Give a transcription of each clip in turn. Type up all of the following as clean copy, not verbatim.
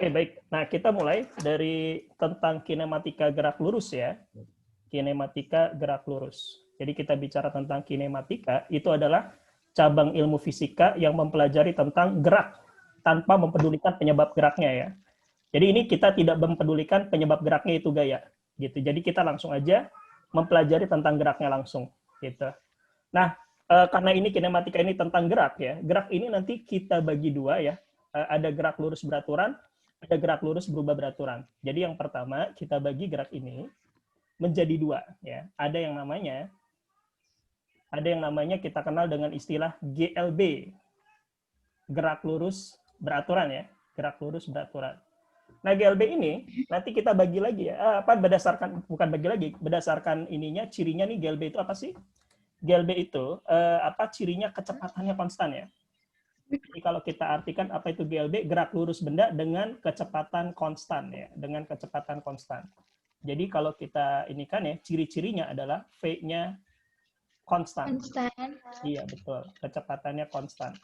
Oke, baik. Nah, kita mulai dari tentang kinematika gerak lurus ya. Kinematika gerak lurus. Jadi kita bicara tentang kinematika, itu adalah cabang ilmu fisika yang mempelajari tentang gerak tanpa mempedulikan penyebab geraknya ya. Jadi ini kita tidak mempedulikan penyebab geraknya itu gaya, gitu. Jadi kita langsung aja mempelajari tentang geraknya langsung, gitu. Nah, karena ini kinematika ini tentang gerak ya, gerak ini nanti kita bagi dua ya. Ada gerak lurus beraturan, ada gerak lurus berubah beraturan. Jadi yang pertama kita bagi gerak ini menjadi dua ya. Ada yang namanya kita kenal dengan istilah GLB, gerak lurus beraturan ya, gerak lurus beraturan. Nah, GLB ini nanti kita bagi lagi ya, bukan bagi lagi, berdasarkan ininya, cirinya nih GLB itu apa sih? GLB itu cirinya kecepatannya konstan ya. Jadi kalau kita artikan apa itu GLB, gerak lurus benda dengan kecepatan konstan ya, dengan kecepatan konstan. Jadi kalau kita ini kan ya, ciri-cirinya adalah V-nya konstan. Iya, betul. Kecepatannya konstan.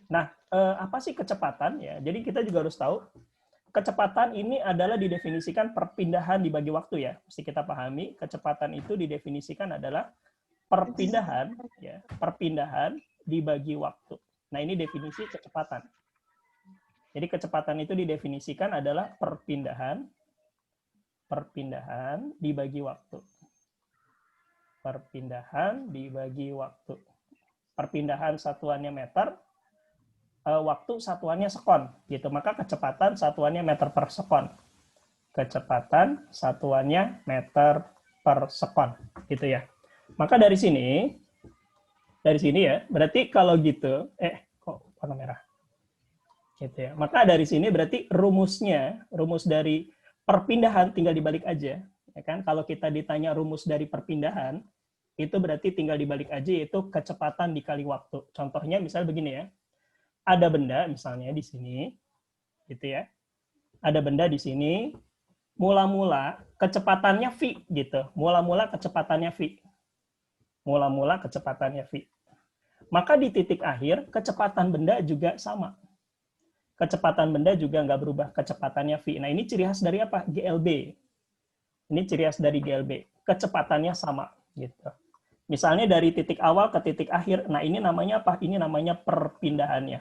Nah, apa sih kecepatan ya? Jadi kita juga harus tahu kecepatan ini adalah didefinisikan perpindahan dibagi waktu ya. Mesti kita pahami, kecepatan itu didefinisikan adalah perpindahan ya, perpindahan dibagi waktu. Nah, ini definisi kecepatan. Jadi kecepatan itu didefinisikan adalah perpindahan dibagi waktu. Perpindahan dibagi waktu. Perpindahan satuannya meter, waktu satuannya sekon, gitu. Maka kecepatan satuannya meter per sekon. Kecepatan satuannya meter per sekon, gitu ya. Maka dari sini ya, berarti kalau gitu, kok warna merah? Gitu ya. Maka dari sini berarti rumus dari perpindahan tinggal dibalik aja, ya kan? Kalau kita ditanya rumus dari perpindahan, itu berarti tinggal dibalik aja, yaitu kecepatan dikali waktu. Contohnya misalnya begini ya, ada benda misalnya di sini, gitu ya. Ada benda di sini, mula-mula kecepatannya v, gitu. Mula-mula kecepatannya v. Mula-mula kecepatannya v. Maka di titik akhir, kecepatan benda juga sama. Kecepatan benda juga nggak berubah, kecepatannya v. Nah, ini ciri khas dari apa? GLB. Ini ciri khas dari GLB. Kecepatannya sama. Gitu. Misalnya dari titik awal ke titik akhir, nah ini namanya apa? Ini namanya perpindahannya.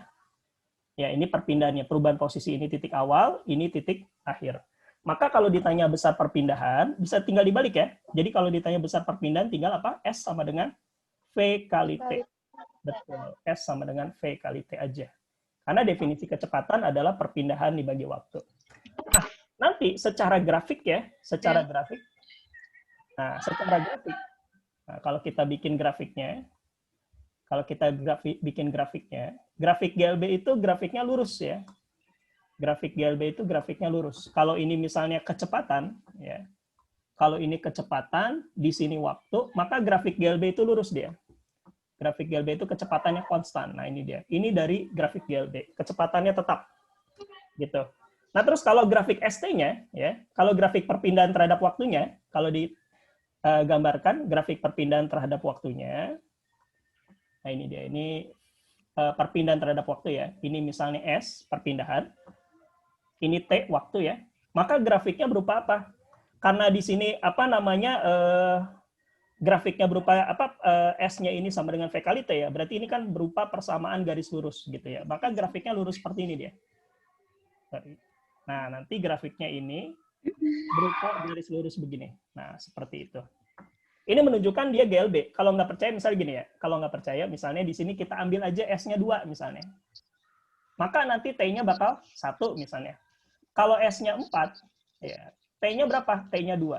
Ya, ini perpindahannya. Perubahan posisi ini titik awal, ini titik akhir. Maka kalau ditanya besar perpindahan, bisa tinggal dibalik ya. Jadi kalau ditanya besar perpindahan, tinggal apa? S sama dengan V kali T. Betul. S sama dengan V kali T aja. Karena definisi kecepatan adalah perpindahan dibagi waktu. Nah, nanti secara grafik ya, secara grafik. Nah, kalau kita bikin grafiknya, grafik GLB itu grafiknya lurus ya. Grafik GLB itu grafiknya lurus. Kalau ini misalnya kecepatan, ya. Kalau ini kecepatan, di sini waktu, maka grafik GLB itu lurus dia. Grafik GLB itu kecepatannya konstan. Nah, ini dia. Ini dari grafik GLB. Kecepatannya tetap. Gitu. Nah, terus kalau grafik ST-nya, ya, kalau grafik perpindahan terhadap waktunya, kalau digambarkan grafik perpindahan terhadap waktunya, nah ini dia. Ini perpindahan terhadap waktu ya. Ini misalnya S, perpindahan. Ini T, waktu ya. Maka grafiknya berupa apa? Karena di sini grafiknya berupa S-nya ini sama dengan V kali T ya. Berarti ini kan berupa persamaan garis lurus gitu ya. Maka grafiknya lurus seperti ini dia. Nah, nanti grafiknya ini berupa garis lurus begini. Nah, seperti itu. Ini menunjukkan dia GLB. Kalau nggak percaya misalnya gini ya. Kalau nggak percaya misalnya di sini kita ambil aja S-nya 2 misalnya. Maka nanti T-nya bakal 1 misalnya. Kalau S-nya 4, ya, T-nya berapa? T-nya 2.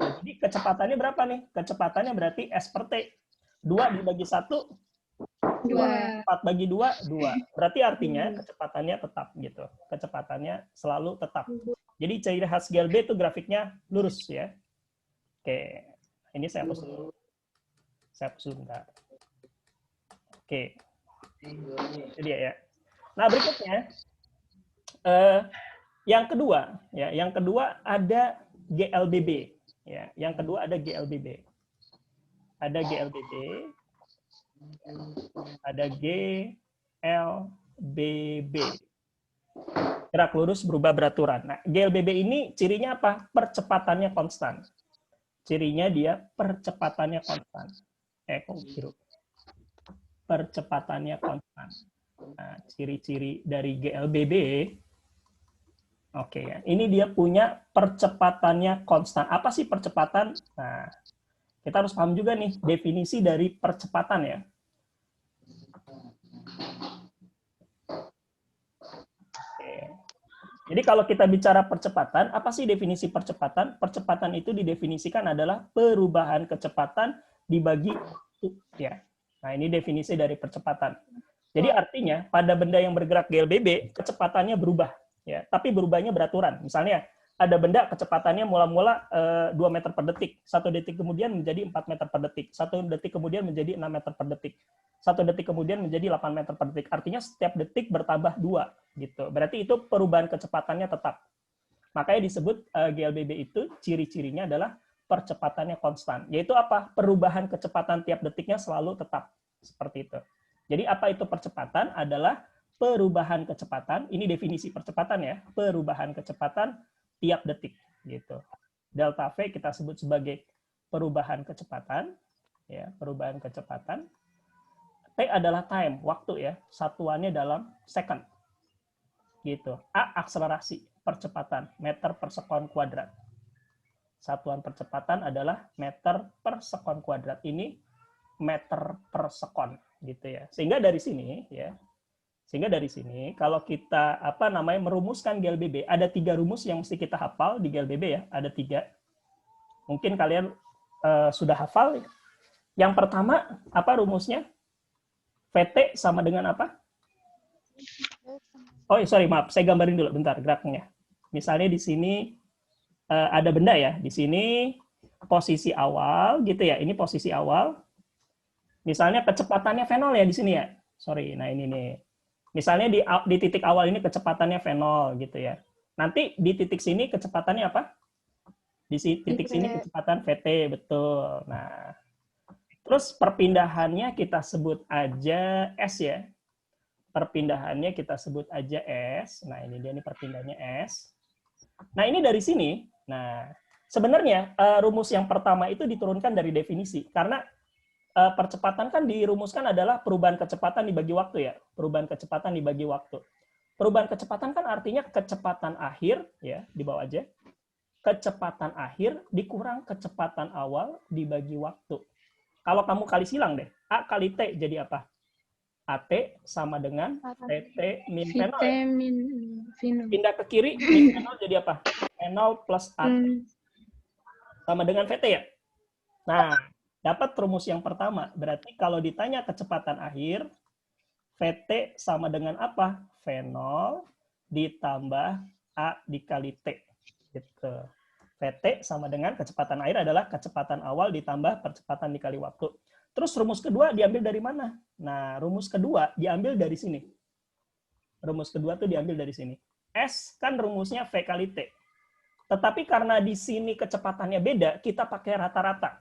Jadi kecepatannya berapa nih? Kecepatannya berarti S per T. 2 dibagi 1, 2. 4 bagi 2, 2. Berarti artinya kecepatannya tetap gitu. Kecepatannya selalu tetap. Jadi ciri khas GLB itu grafiknya lurus ya. Oke. Ini saya hapus dulu. Saya hapus dulu bentar. Oke. Itu dia ya. Nah, berikutnya yang kedua ada GLBB ya. Yang kedua ada GLBB. Ada GLBB. Ada GLBB. Gerak lurus berubah beraturan. Nah, GLBB ini cirinya apa? Percepatannya konstan. Cirinya dia percepatannya konstan. Kok biru. Percepatannya konstan. Nah, ciri-ciri dari GLBB, oke ya. Ini dia punya percepatannya konstan. Apa sih percepatan? Nah, kita harus paham juga nih definisi dari percepatan ya. Oke. Jadi kalau kita bicara percepatan, apa sih definisi percepatan? Percepatan itu didefinisikan adalah perubahan kecepatan dibagi waktu ya. Nah, ini definisi dari percepatan. Jadi artinya pada benda yang bergerak GLBB kecepatannya berubah ya, tapi berubahnya beraturan. Misalnya ada benda kecepatannya mula-mula 2 meter per detik, 1 detik kemudian menjadi 4 meter per detik, 1 detik kemudian menjadi 6 meter per detik, 1 detik kemudian menjadi 8 meter per detik. Artinya setiap detik bertambah 2 gitu. Berarti itu perubahan kecepatannya tetap. Makanya disebut GLBB itu ciri-cirinya adalah percepatannya konstan. Yaitu apa? Perubahan kecepatan tiap detiknya selalu tetap. Seperti itu. Jadi apa itu percepatan? Adalah perubahan kecepatan. Ini definisi percepatan ya. Perubahan kecepatan tiap detik gitu. Delta V kita sebut sebagai perubahan kecepatan ya, perubahan kecepatan. T adalah time, waktu ya, satuannya dalam second. Gitu. A akselerasi, percepatan, meter per sekon kuadrat. Satuan percepatan adalah meter per sekon kuadrat. Ini meter per sekon gitu ya. Sehingga dari sini ya, kalau kita merumuskan GLBB, ada 3 rumus yang mesti kita hafal di GLBB ya, ada 3. Mungkin kalian sudah hafal. Yang pertama apa rumusnya? VT sama dengan apa? Oh, sorry, maaf, saya gambarin dulu bentar geraknya. Misalnya di sini ada benda ya, di sini posisi awal gitu ya, ini posisi awal. Misalnya kecepatannya V0 ya di sini ya. Sorry, nah ini nih. Misalnya di titik awal ini kecepatannya V0 gitu ya. Nanti di titik sini kecepatannya apa? Di titik sini kecepatan VT, betul. Nah, terus perpindahannya kita sebut aja S ya. Perpindahannya kita sebut aja S. Nah, ini dia nih perpindahannya S. Nah, ini dari sini. Nah, sebenarnya rumus yang pertama itu diturunkan dari definisi. Karena percepatan kan dirumuskan adalah perubahan kecepatan dibagi waktu ya. Perubahan kecepatan dibagi waktu. Perubahan kecepatan kan artinya kecepatan akhir, ya, di bawah aja. Kecepatan akhir dikurang kecepatan awal dibagi waktu. Kalau kamu kali silang deh, A kali T jadi apa? AT sama dengan TT min V0. Pindah ke kiri, min V0 jadi apa? V0 plus AT. Sama dengan VT ya? Nah, dapat rumus yang pertama. Berarti kalau ditanya kecepatan akhir, VT sama dengan apa? V0 ditambah A dikali T. Gitu. VT sama dengan kecepatan akhir adalah kecepatan awal ditambah percepatan dikali waktu. Terus rumus kedua diambil dari mana? Nah, rumus kedua diambil dari sini. Rumus kedua tuh diambil dari sini. S kan rumusnya V kali T. Tetapi karena di sini kecepatannya beda, kita pakai rata-rata.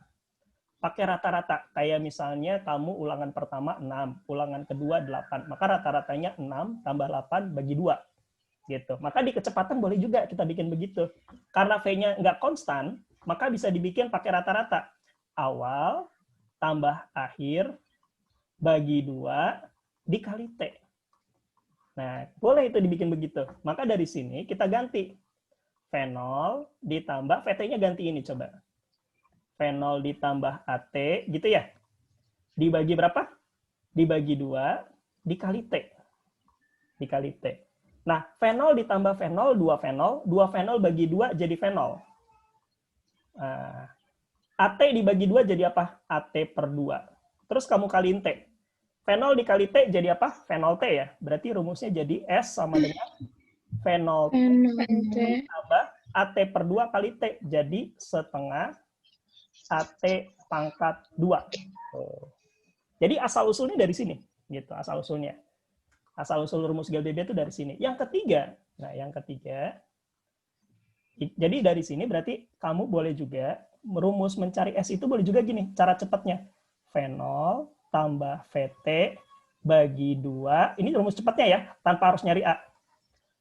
Pakai rata-rata. Kayak misalnya kamu ulangan pertama 6, ulangan kedua 8. Maka rata-ratanya 6 tambah 8 bagi 2. Gitu. Maka di kecepatan boleh juga kita bikin begitu. Karena V-nya nggak konstan, maka bisa dibikin pakai rata-rata. Awal tambah akhir bagi 2 dikali T. Nah, boleh itu dibikin begitu. Maka dari sini kita ganti. V0 ditambah, VT-nya ganti ini coba. V0 ditambah AT, gitu ya. Dibagi berapa? Dibagi 2 dikali T. Dikali T. Nah, V0 ditambah V0, 2 V0. 2 V0 bagi 2 jadi V0. AT dibagi 2 jadi apa? AT per 2. Terus kamu kaliin T. V0 dikali T jadi apa? V0T ya. Berarti rumusnya jadi S sama dengan V0T ditambah AT per 2 kali T. Jadi setengah AT pangkat 2. Jadi asal-usulnya dari sini. Gitu, asal-usulnya. Asal-usul rumus GLBB itu dari sini. Yang ketiga, jadi dari sini berarti kamu boleh juga merumus mencari S itu boleh juga gini, cara cepatnya. V0 tambah VT bagi 2, ini rumus cepatnya ya, tanpa harus nyari A.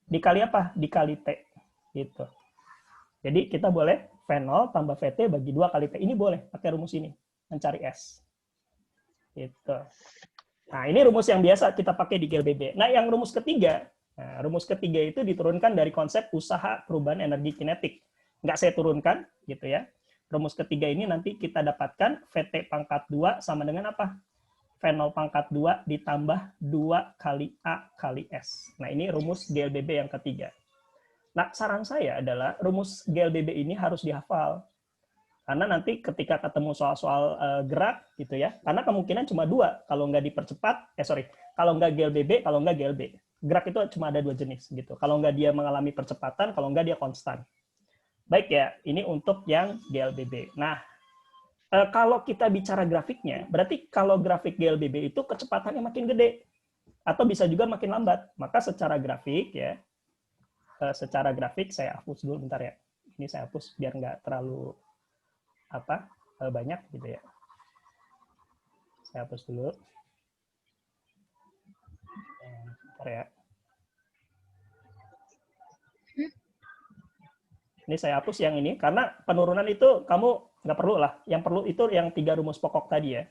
Dikali apa? Dikali T. Gitu. Jadi kita boleh V0 tambah VT bagi 2 kali T. Ini boleh pakai rumus ini. Mencari S. Gitu. Nah, ini rumus yang biasa kita pakai di GLBB. Nah, yang rumus ketiga itu diturunkan dari konsep usaha perubahan energi kinetik. Nggak saya turunkan, gitu ya. Rumus ketiga ini nanti kita dapatkan VT pangkat 2 sama dengan apa? V0 pangkat 2 ditambah 2 kali A kali S. Nah, ini rumus GLBB yang ketiga. Nah, saran saya adalah rumus GLBB ini harus dihafal. Karena nanti ketika ketemu soal-soal gerak gitu ya, karena kemungkinan cuma 2, kalau nggak dipercepat, kalau nggak GLBB, kalau nggak GLB. Gerak itu cuma ada 2 jenis gitu. Kalau nggak dia mengalami percepatan, kalau nggak dia konstan. Baik ya, ini untuk yang GLBB. Nah, kalau kita bicara grafiknya, berarti kalau grafik GLBB itu kecepatannya makin gede, atau bisa juga makin lambat. Maka secara grafik ya, secara grafik saya hapus dulu bentar ya. Ini saya hapus biar nggak terlalu banyak gitu ya. Saya hapus dulu. Bentar ya. Ini saya hapus yang ini karena penurunan itu kamu nggak perlu lah. Yang perlu itu yang 3 rumus pokok tadi ya.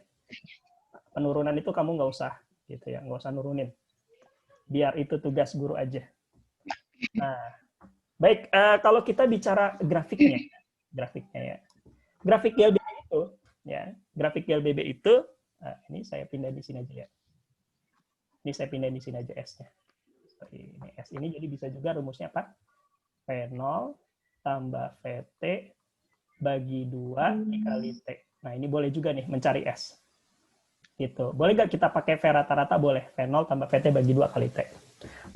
Penurunan itu kamu nggak usah gitu ya, nggak usah nurunin. Biar itu tugas guru aja. Nah, baik, kalau kita bicara grafiknya ya. Grafik GLBB itu, ya, grafik GLBB itu, ini saya pindah di sini aja ya. Ini saya pindah di sini aja S-nya. Ini S ini jadi bisa juga rumusnya apa? V0 tambah VT bagi 2 dikali T. Nah, ini boleh juga nih mencari S. Gitu. Boleh nggak kita pakai V rata-rata? Boleh. V0 tambah VT bagi 2 kali T.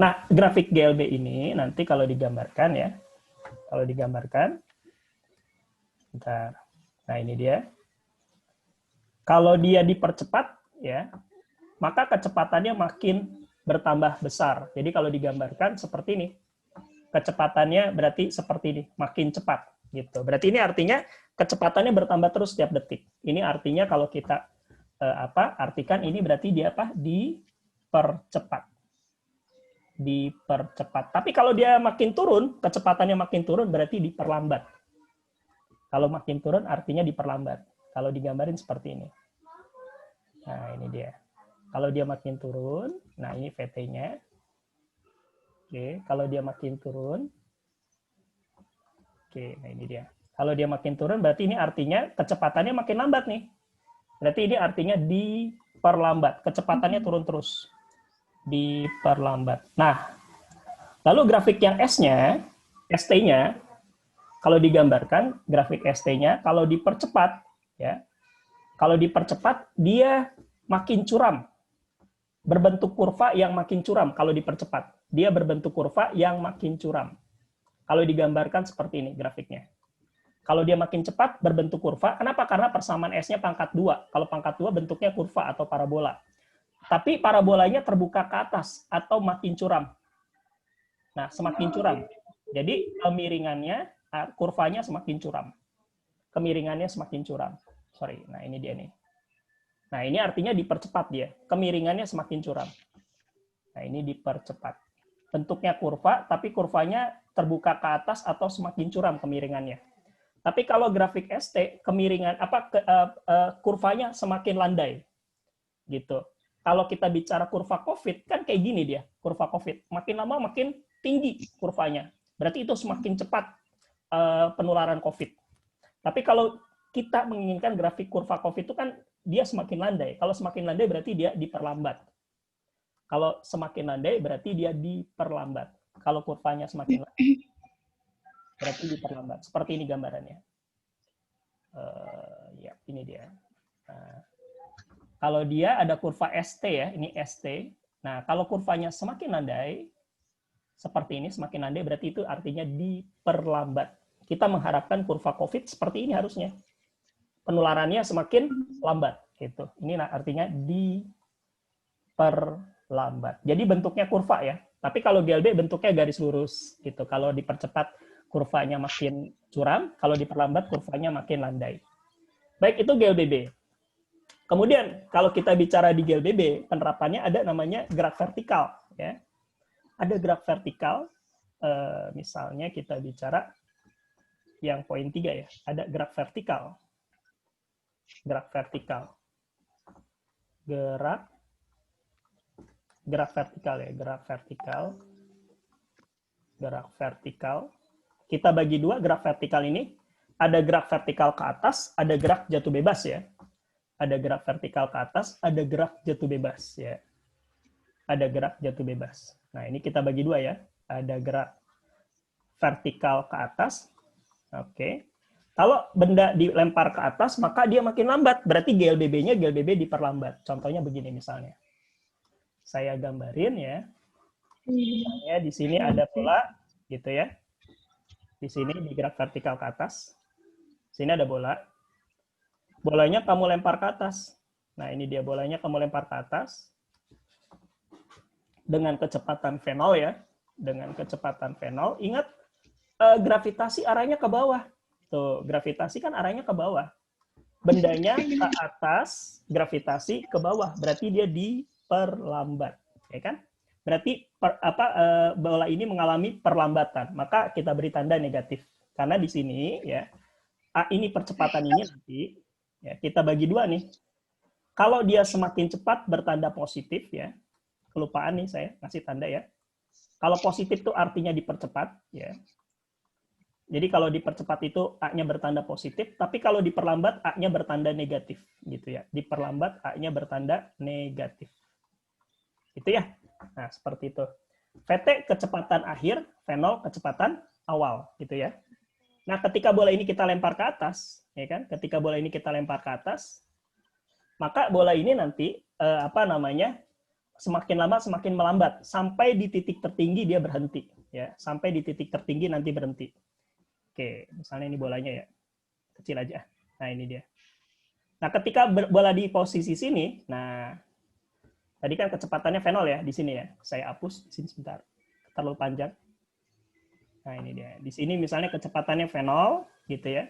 Nah, grafik GLB ini nanti kalau digambarkan ya. Kalau digambarkan, bentar. Nah, ini dia. Kalau dia dipercepat, ya, maka kecepatannya makin bertambah besar. Jadi kalau digambarkan seperti ini, kecepatannya berarti seperti ini, makin cepat. Gitu. Berarti ini artinya kecepatannya bertambah terus setiap detik. Ini artinya kalau kita artikan ini berarti dia dipercepat. Dipercepat. Tapi kalau dia makin turun, kecepatannya makin turun berarti diperlambat. Kalau makin turun artinya diperlambat. Kalau digambarin seperti ini. Nah, ini dia. Kalau dia makin turun, nah ini VT-nya. Oke, kalau dia makin turun. Oke, nah ini dia. Kalau dia makin turun berarti ini artinya kecepatannya makin lambat nih. Berarti ini artinya diperlambat. Kecepatannya turun terus. Diperlambat. Nah, lalu grafik yang S-nya, ST-nya, kalau digambarkan grafik ST-nya, kalau dipercepat, ya, kalau dipercepat dia makin curam, berbentuk kurva yang makin curam. Kalau dipercepat, dia berbentuk kurva yang makin curam. Kalau digambarkan seperti ini grafiknya. Kalau dia makin cepat berbentuk kurva, kenapa? Karena persamaan S-nya pangkat 2. Kalau pangkat 2 bentuknya kurva atau parabola. Tapi parabolanya terbuka ke atas atau makin curam. Nah, semakin curam. Jadi kemiringannya, kurvanya semakin curam. Kemiringannya semakin curam. Sorry, nah ini dia nih. Nah, ini artinya dipercepat dia. Kemiringannya semakin curam. Nah, ini dipercepat. Bentuknya kurva, tapi kurvanya terbuka ke atas atau semakin curam kemiringannya. Tapi kalau grafik ST, kemiringan kurvanya semakin landai. Gitu. Kalau kita bicara kurva COVID, kan kayak gini dia, kurva COVID. Makin lama makin tinggi kurvanya. Berarti itu semakin cepat penularan COVID. Tapi kalau kita menginginkan grafik kurva COVID itu kan dia semakin landai. Kalau semakin landai berarti dia diperlambat. Kalau semakin landai berarti dia diperlambat. Kalau kurvanya semakin landai, berarti diperlambat. Seperti ini gambarannya. Ya, ini dia. Nah, kalau dia ada kurva ST ya, ini ST. Nah, kalau kurvanya semakin landai, seperti ini, semakin landai berarti itu artinya diperlambat. Kita mengharapkan kurva COVID seperti ini harusnya. Penularannya semakin lambat. Gitu. Ini artinya diperlambat. Jadi bentuknya kurva ya. Tapi kalau GLB bentuknya garis lurus. Gitu. Kalau dipercepat kurvanya makin curam, kalau diperlambat kurvanya makin landai. Baik, itu GLBB. Kemudian kalau kita bicara di GLBB, penerapannya ada namanya gerak vertikal. Ya. Ada gerak vertikal. misalnya kita bicara yang poin 3 ya, ada gerak vertikal. Gerak vertikal. Gerak vertikal ya, gerak vertikal. Gerak vertikal. Kita bagi dua gerak vertikal ini. Ada gerak vertikal ke atas, ada gerak jatuh bebas ya. Ada gerak vertikal ke atas, ada gerak jatuh bebas ya. Ada gerak jatuh bebas. Nah, ini kita bagi dua ya. Ada gerak vertikal ke atas. Oke. Kalau benda dilempar ke atas, maka dia makin lambat. Berarti GLBB-nya GLBB diperlambat. Contohnya begini misalnya. Saya gambarin ya. Misalnya di sini ada bola gitu ya. Di sini di gerak vertikal ke atas. Sini ada bola. Bolanya kamu lempar ke atas. Nah, ini dia bolanya kamu lempar ke atas. Dengan kecepatan V0 ya. Dengan kecepatan V0. Ingat, gravitasi arahnya ke bawah. Tuh, gravitasi kan arahnya ke bawah. Bendanya ke atas, gravitasi ke bawah. Berarti dia diperlambat. Ya kan? Berarti bola ini mengalami perlambatan. Maka kita beri tanda negatif. Karena di sini ya, ini percepatan ini nanti ya, kita bagi dua nih. Kalau dia semakin cepat bertanda positif ya. Kelupaan nih saya ngasih tanda ya. Kalau positif itu artinya dipercepat ya. Jadi kalau dipercepat itu A-nya bertanda positif, tapi kalau diperlambat A-nya bertanda negatif gitu ya. Diperlambat A-nya bertanda negatif. Gitu ya. Nah, seperti itu. VT kecepatan akhir, V0 kecepatan awal gitu ya. Nah, ketika bola ini kita lempar ke atas, ya kan? Ketika bola ini kita lempar ke atas, maka bola ini nanti semakin lama semakin melambat sampai di titik tertinggi dia berhenti ya. Sampai di titik tertinggi nanti berhenti. Oke, misalnya ini bolanya ya. Kecil aja. Nah, ini dia. Nah, ketika bola di posisi sini, nah, tadi kan kecepatannya V0 ya, di sini ya. Saya hapus, di sini sebentar. Terlalu panjang. Nah, ini dia. Di sini misalnya kecepatannya V0, gitu ya.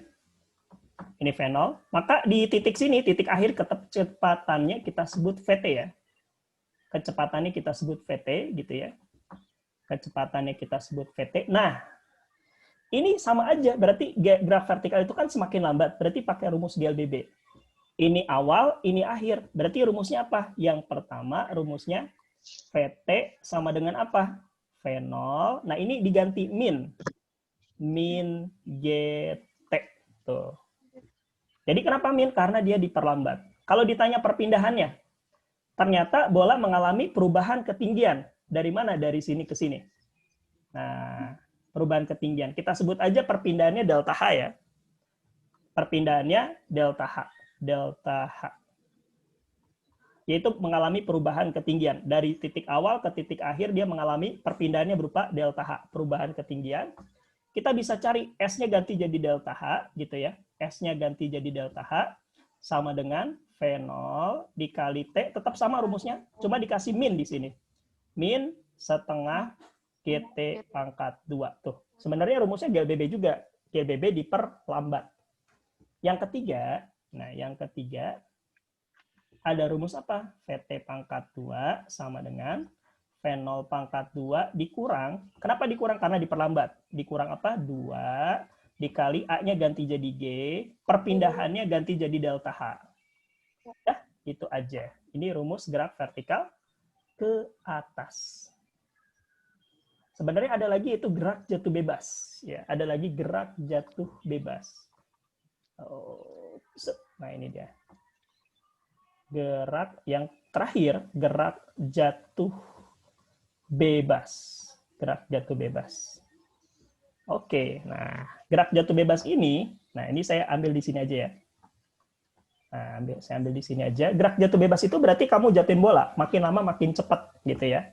Ini V0. Maka di titik sini, titik akhir kecepatannya kita sebut VT ya. Kecepatannya kita sebut VT, gitu ya. Kecepatannya kita sebut VT. Nah, ini sama aja, berarti gerak vertikal itu kan semakin lambat, berarti pakai rumus GLBB. Ini awal, ini akhir. Berarti rumusnya apa? Yang pertama rumusnya VT sama dengan apa? V0. Nah, ini diganti min. Min GT. Tuh. Jadi kenapa min? Karena dia diperlambat. Kalau ditanya perpindahannya, ternyata bola mengalami perubahan ketinggian. Dari mana? Dari sini ke sini. Nah, perubahan ketinggian. Kita sebut aja perpindahannya delta H ya. Perpindahannya delta H. Delta H. Yaitu mengalami perubahan ketinggian. Dari titik awal ke titik akhir dia mengalami perpindahannya berupa delta H. Perubahan ketinggian. Kita bisa cari S-nya ganti jadi delta H. Gitu ya. S-nya ganti jadi delta H. Sama dengan V0 dikali T. Tetap sama rumusnya. Cuma dikasih min di sini. Min setengah GT pangkat 2. Tuh. Sebenarnya rumusnya GLBB juga. GLBB diperlambat. Yang ketiga, ada rumus apa? VT pangkat 2 sama dengan V0 pangkat 2 dikurang. Kenapa dikurang? Karena diperlambat. Dikurang apa? 2 dikali A-nya ganti jadi G, perpindahannya ganti jadi delta H. Ya, itu aja. Ini rumus gerak vertikal ke atas. Sebenarnya ada lagi itu gerak jatuh bebas. Ya, ada lagi gerak jatuh bebas. Nah, ini dia. Gerak yang terakhir, gerak jatuh bebas. Gerak jatuh bebas. Oke, nah, gerak jatuh bebas ini, nah ini saya ambil di sini aja ya. Nah, saya ambil di sini aja. Gerak jatuh bebas itu berarti kamu jatuhin bola, makin lama makin cepat gitu ya.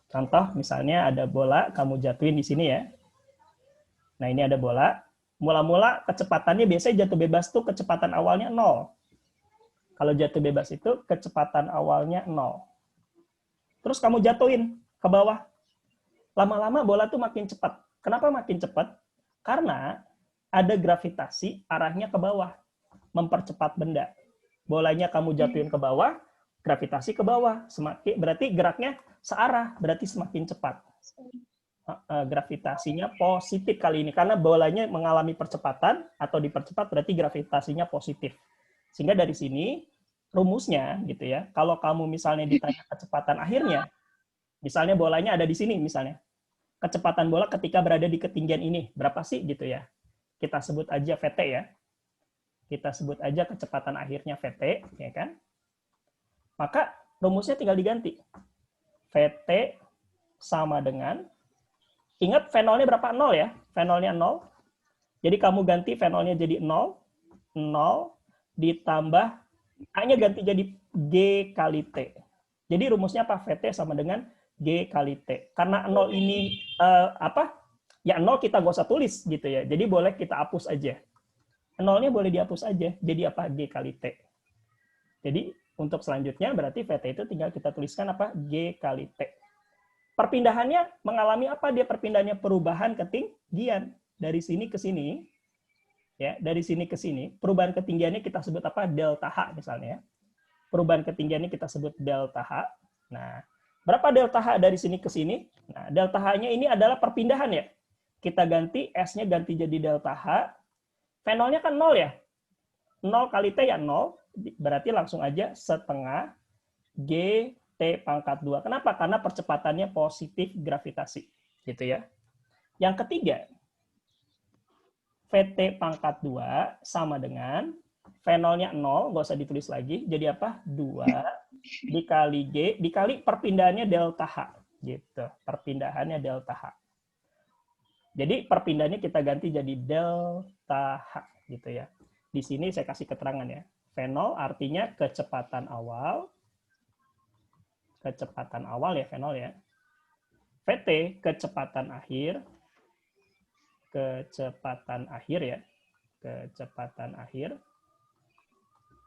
Contoh, misalnya ada bola, kamu jatuhin di sini ya. Nah, ini ada bola. Mula-mula kecepatannya biasanya jatuh bebas tuh kecepatan awalnya 0. Kalau jatuh bebas itu kecepatan awalnya 0. Terus kamu jatuhin ke bawah. Lama-lama bola tuh makin cepat. Kenapa makin cepat? Karena ada gravitasi arahnya ke bawah. Mempercepat benda. Bolanya kamu jatuhin ke bawah, gravitasi ke bawah. Berarti geraknya searah, berarti semakin cepat. gravitasinya positif kali ini karena bolanya mengalami percepatan atau dipercepat berarti gravitasinya positif. Sehingga dari sini rumusnya gitu ya. Kalau kamu misalnya ditanya kecepatan akhirnya, misalnya bolanya ada di sini misalnya. Kecepatan bola ketika berada di ketinggian ini berapa sih gitu ya. Kita sebut aja VT ya. Kita sebut aja kecepatan akhirnya VT, ya kan? Maka rumusnya tinggal diganti. VT sama dengan, ingat V0-nya berapa? 0 ya? V0-nya 0. Jadi kamu ganti V0-nya jadi 0. 0 ditambah A-nya ganti jadi G kali T. Jadi rumusnya apa? VT sama dengan G kali T. Karena 0 ini ya 0 kita nggak usah tulis gitu ya. Jadi boleh kita hapus aja. 0-nya boleh dihapus aja. Jadi apa? G kali T. Jadi untuk selanjutnya berarti VT itu tinggal kita tuliskan apa? G kali T. Perpindahannya mengalami apa? Dia perpindahannya perubahan ketinggian. Dari sini ke sini. Ya, dari sini ke sini. Perubahan ketinggiannya kita sebut apa? Delta H misalnya. Perubahan ketinggiannya kita sebut delta H. Nah, berapa delta H dari sini ke sini? Nah, delta H-nya ini adalah perpindahan ya. Kita ganti, S-nya ganti jadi delta H. V0-nya kan 0 ya. 0 kali T ya 0. Berarti langsung aja setengah G T pangkat 2. Kenapa? Karena percepatannya positif gravitasi. Gitu ya. Yang ketiga, VT pangkat 2 sama dengan V0-nya 0, nggak usah ditulis lagi. Jadi apa? 2 dikali G, dikali perpindahannya delta H. Gitu. Perpindahannya delta H. Jadi perpindahannya kita ganti jadi delta H. Gitu ya. Di sini saya kasih keterangan ya. V0 artinya kecepatan awal. Kecepatan awal ya V0 ya. VT kecepatan akhir. Kecepatan akhir ya. Kecepatan akhir.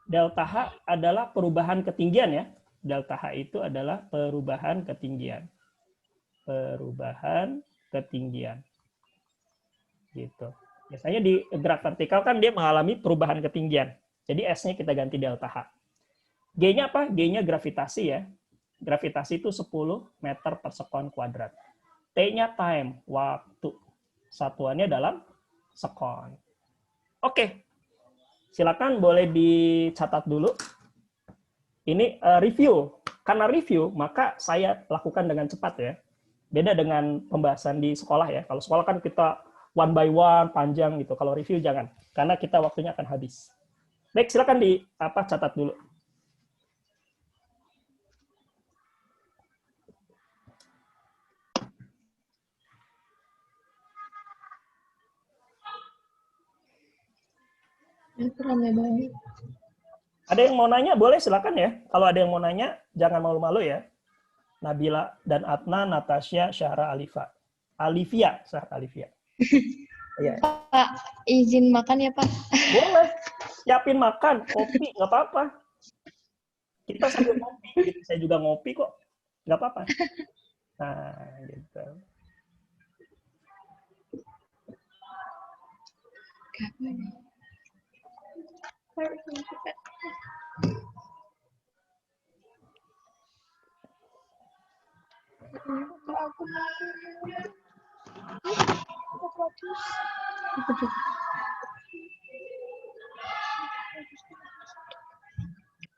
Delta H adalah perubahan ketinggian ya. Delta H itu adalah perubahan ketinggian. Perubahan ketinggian. Gitu. Biasanya di gerak vertikal kan dia mengalami perubahan ketinggian. Jadi S-nya kita ganti delta H. G-nya apa? G-nya gravitasi ya. Gravitasi itu 10 meter per sekon kuadrat. T-nya time, waktu. Satuannya dalam sekon. Oke. Silakan boleh dicatat dulu. Ini review. Karena review, maka saya lakukan dengan cepat ya. Beda dengan pembahasan di sekolah ya. Kalau sekolah kan kita one by one, panjang gitu. Kalau review jangan. Karena kita waktunya akan habis. Baik, silakan catat dulu. Ada yang mau nanya, boleh silakan ya. Kalau ada yang mau nanya, jangan malu-malu ya. Nabila dan Adnan, Natasha, Syahra, Alivia, Syahra Alivia. Ya. Pak, izin makan ya Pak? Boleh, siapin makan, kopi, nggak apa-apa. Kita sambil ngopi, gitu. Saya juga ngopi kok, nggak apa-apa. Nah, gitu.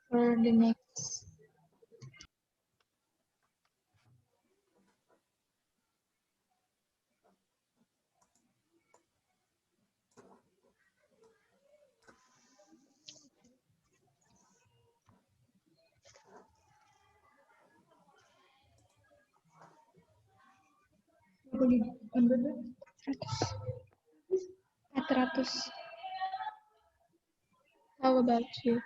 For the next. Boleh 400. How about you?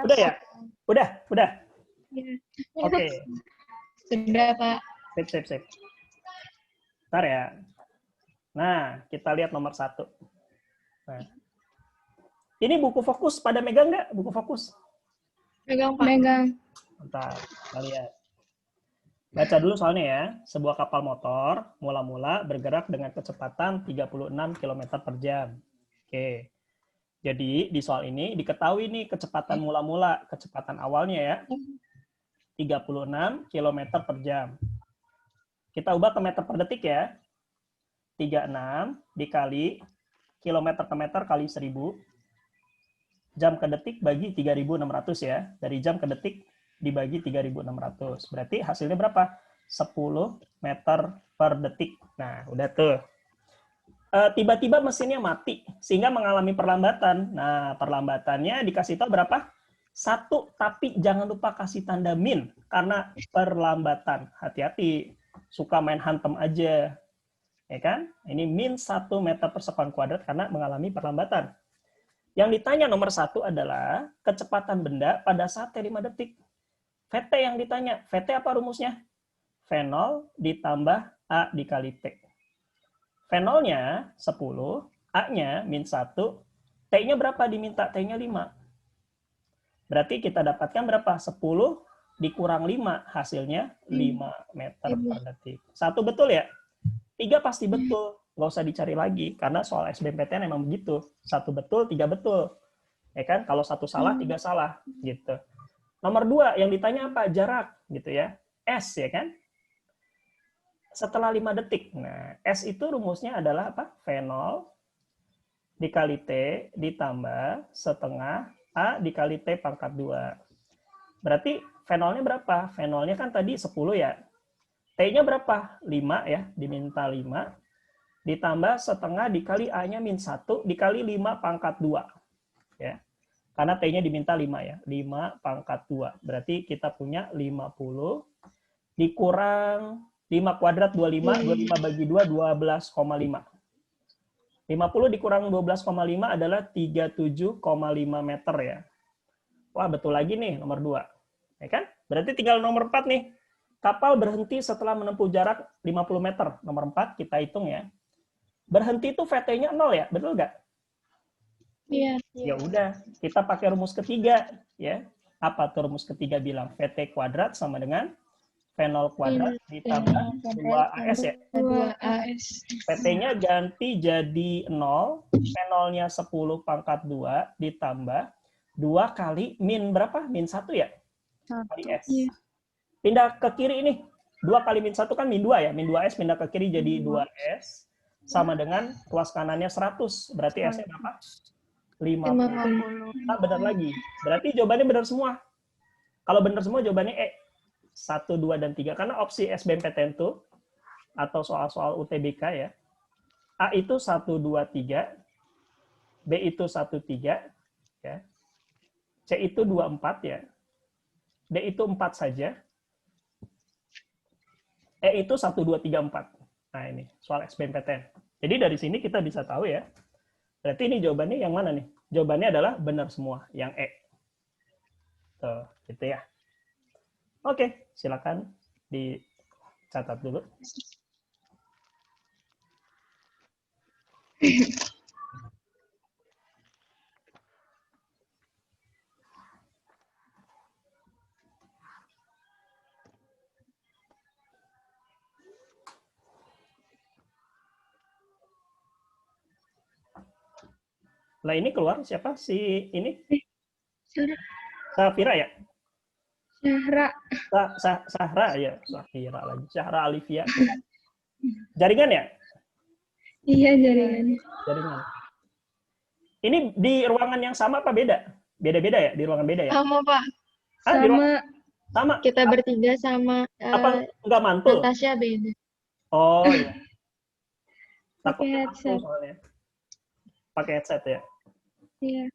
Udah ya? Udah. Ya. Oke. Sudah, Pak. Sip. Bentar ya. Nah, kita lihat nomor 1. Nah. Ini buku fokus, pada megang nggak buku fokus? Megang, Pak. Megang. Bentar, kita lihat. Baca dulu soalnya ya. Sebuah kapal motor mula-mula bergerak dengan kecepatan 36 km per jam. Oke. Jadi di soal ini diketahui nih kecepatan mula-mula, kecepatan awalnya ya. 36 km per jam. Kita ubah ke meter per detik ya. 36 dikali kilometer ke meter kali 1000. Jam ke detik bagi 3600 ya. Dari jam ke detik dibagi 3600. Berarti hasilnya berapa? 10 meter per detik. Nah, udah tuh. Tiba-tiba mesinnya mati sehingga mengalami perlambatan. Nah, perlambatannya dikasih tahu berapa? 1, tapi jangan lupa kasih tanda min karena perlambatan. Hati-hati, suka main hantem aja. Ya kan? Ini min 1 meter per sekon kuadrat karena mengalami perlambatan. Yang ditanya nomor 1 adalah kecepatan benda pada saat T5 detik. VT yang ditanya. VT apa rumusnya? V0 ditambah A dikali T. V0-nya 10, A-nya min 1, T-nya berapa diminta? T-nya 5. Berarti kita dapatkan berapa? 10 dikurang 5, hasilnya 5 meter per detik. 1 betul ya? 3 pasti betul. Nggak usah dicari lagi, karena soal SBMPTN memang begitu. 1 betul, 3 betul. Ya kan? Kalau 1 salah, 3 salah. Gitu. Nomor 2, yang ditanya apa? Jarak. Gitu ya. S, ya kan? Setelah 5 detik. Nah, S itu rumusnya adalah apa? V0 dikali T ditambah setengah A dikali T pangkat 2. Berarti V0-nya berapa? V0-nya kan tadi 10 ya. T-nya berapa? 5 ya, diminta 5. Ditambah setengah dikali A-nya min 1 dikali 5 pangkat 2. Ya. Karena T-nya diminta 5 ya. 5 pangkat 2. Berarti kita punya 50 dikurang 5 kuadrat 25, 25 bagi 2, 12,5. 50 dikurang 12,5 adalah 37,5 meter ya. Wah, betul lagi nih nomor 2. Ya kan? Berarti tinggal nomor 4 nih. Kapal berhenti setelah menempuh jarak 50 meter. Nomor 4 kita hitung ya. Berhenti itu VT-nya 0 ya, betul nggak? Iya. Ya udah, kita pakai rumus ketiga ya. Apa tuh rumus ketiga bilang? VT kuadrat sama dengan V0 kuadrat ditambah 2AS ya. 2AS. PT-nya ganti jadi 0, V0-nya 10 pangkat 2 ditambah 2 kali min berapa? Min 1 ya? Kali S. Pindah ke kiri ini. 2 kali min 1 kan min 2 ya. Min 2S pindah ke kiri jadi 2S. Sama dengan ruas kanannya 100. Berarti S-nya berapa? 50. Nah, benar lagi. Berarti jawabannya benar semua. Kalau benar semua jawabannya E. 1, 2, dan 3. Karena opsi SBMPTN itu atau soal-soal UTBK ya. A itu 1, 2, 3. B itu 1, 3. Ya. C itu 2, 4 ya. D itu 4 saja. E itu 1, 2, 3, 4. Nah ini soal SBMPTN. Jadi dari sini kita bisa tahu ya. Berarti ini jawabannya yang mana nih? Jawabannya adalah benar semua. Yang E. Tuh, gitu ya. Oke, silakan dicatat dulu. Nah ini keluar siapa si ini? Safira ya? Syahra. Sahra ya, Safira lagi. Syahra Alivia. Jaringan ya? Iya, jaringan. Jaringan. Ini di ruangan yang sama apa beda? Beda-beda ya? Di ruangan beda ya? Sama, Pak. Ah, di ruangan sama. Kita bertiga sama Apa enggak mantul? Natasha beda. Oh iya. Pakai Takutnya mantul headset. soalnya. Pakai headset ya? Iya.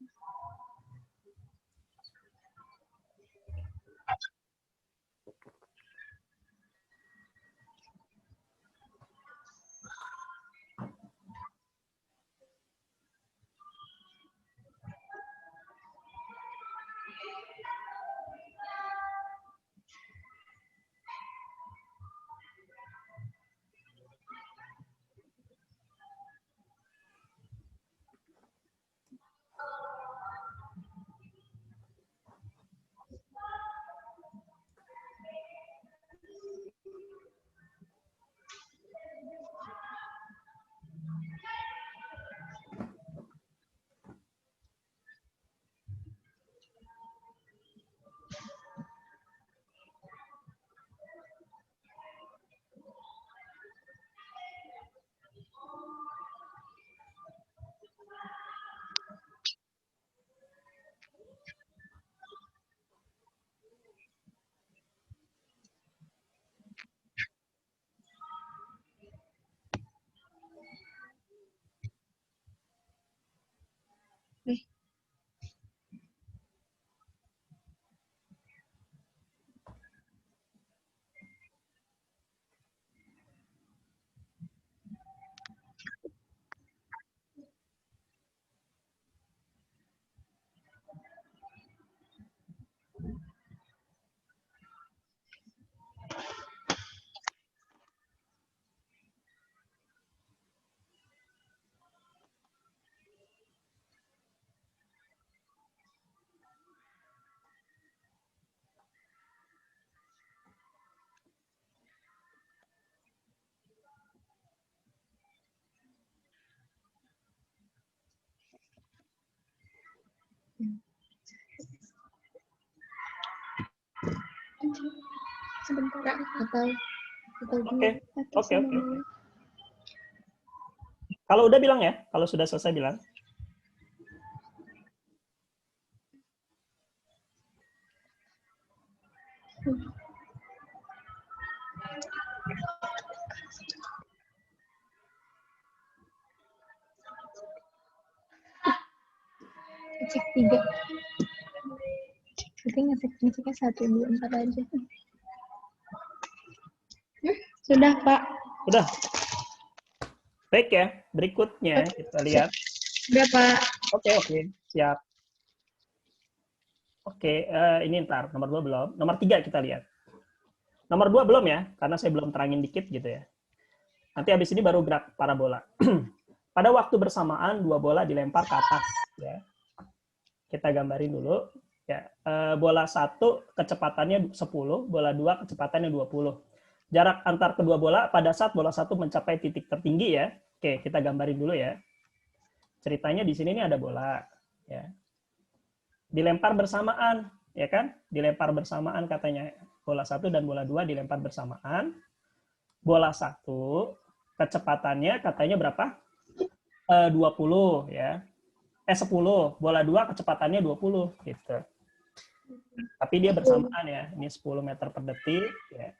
sebentar Kak, atau Oke, gimana? oke, oke. Kalau udah bilang ya, kalau sudah selesai bilang. Cek 3. Berarti ngeceknya 1, 2, 4 aja. Sudah Pak. Udah. Baik ya, berikutnya kita lihat. Sudah Pak. Oke, siap. Oke, ini ntar, nomor 2 belum. Nomor 3 kita lihat. Nomor 2 belum ya, karena saya belum terangin dikit gitu ya. Nanti habis ini baru gerak parabola. Pada waktu bersamaan, dua bola dilempar ke atas. Ya. Kita gambarin dulu. Ya, bola 1 kecepatannya 10, bola 2 kecepatannya 20. Jarak antar kedua bola pada saat bola 1 mencapai titik tertinggi ya. Oke, kita gambarin dulu ya. Ceritanya di sini nih ada bola. Ya. Dilempar bersamaan, ya kan? Dilempar bersamaan katanya. Bola 1 dan bola 2 dilempar bersamaan. Bola 1 kecepatannya katanya berapa? 20 ya. 10. Bola 2 kecepatannya 20 gitu. Tapi dia bersamaan ya. Ini 10 meter per detik ya.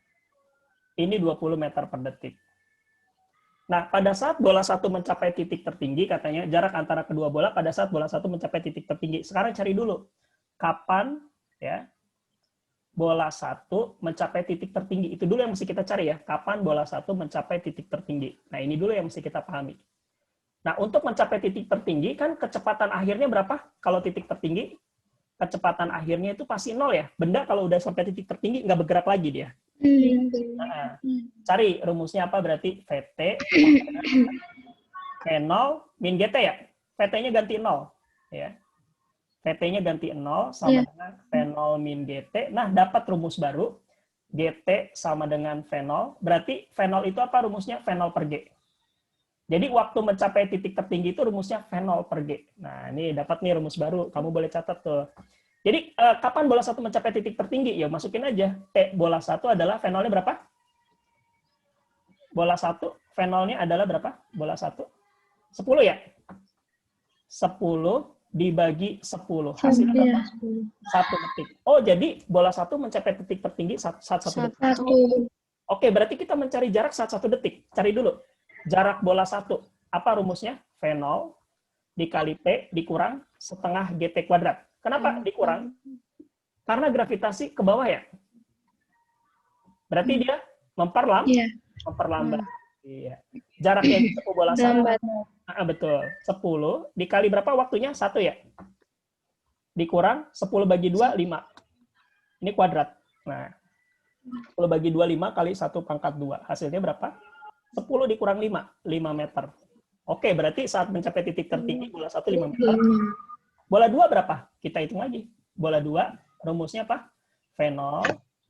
Ini 20 meter per detik. Nah, pada saat bola 1 mencapai titik tertinggi katanya jarak antara kedua bola pada saat bola 1 mencapai titik tertinggi. Sekarang cari dulu kapan ya bola 1 mencapai titik tertinggi. Itu dulu yang mesti kita cari ya. Kapan bola 1 mencapai titik tertinggi. Nah, ini dulu yang mesti kita pahami. Nah, untuk mencapai titik tertinggi, kan kecepatan akhirnya berapa? Kalau titik tertinggi, kecepatan akhirnya itu pasti 0 ya. Benda kalau udah sampai titik tertinggi, nggak bergerak lagi dia. Nah, cari rumusnya apa berarti? VT V0 min GT ya. VT-nya ganti 0. Ya. VT-nya ganti 0 sama dengan V0 min GT. Nah, dapat rumus baru. GT sama dengan V0. Berarti V0 itu apa rumusnya? V0 per G. Jadi waktu mencapai titik tertinggi itu rumusnya V0 per G. Nah, ini dapat nih rumus baru. Kamu boleh catat tuh. Jadi, kapan bola 1 mencapai titik tertinggi? Ya, masukin aja. Bola 1 adalah V0-nya berapa? Bola 1, V0-nya adalah berapa? Bola 1? 10 ya? 10 dibagi 10. Hasilnya berapa? 1 detik. Oh, jadi bola 1 mencapai titik tertinggi saat 1 detik. Oke, berarti kita mencari jarak saat 1 detik. Cari dulu. Jarak bola 1. Apa rumusnya? V0 dikali P dikurang setengah GT kuadrat. Kenapa dikurang? Karena gravitasi ke bawah ya. Berarti dia memperlambat. Iya. Jarak yang ditempuh bola 1. Betul. 10 dikali berapa waktunya? 1 ya. Dikurang 10 bagi 2, 5. Ini kuadrat. Nah, 10 bagi 2, 5 kali 1 pangkat 2. Hasilnya berapa? 10 dikurang 5, 5 meter. Oke, berarti saat mencapai titik tertinggi, bola 1 5 meter. Bola 2 berapa? Kita hitung lagi. Bola 2, rumusnya apa? V0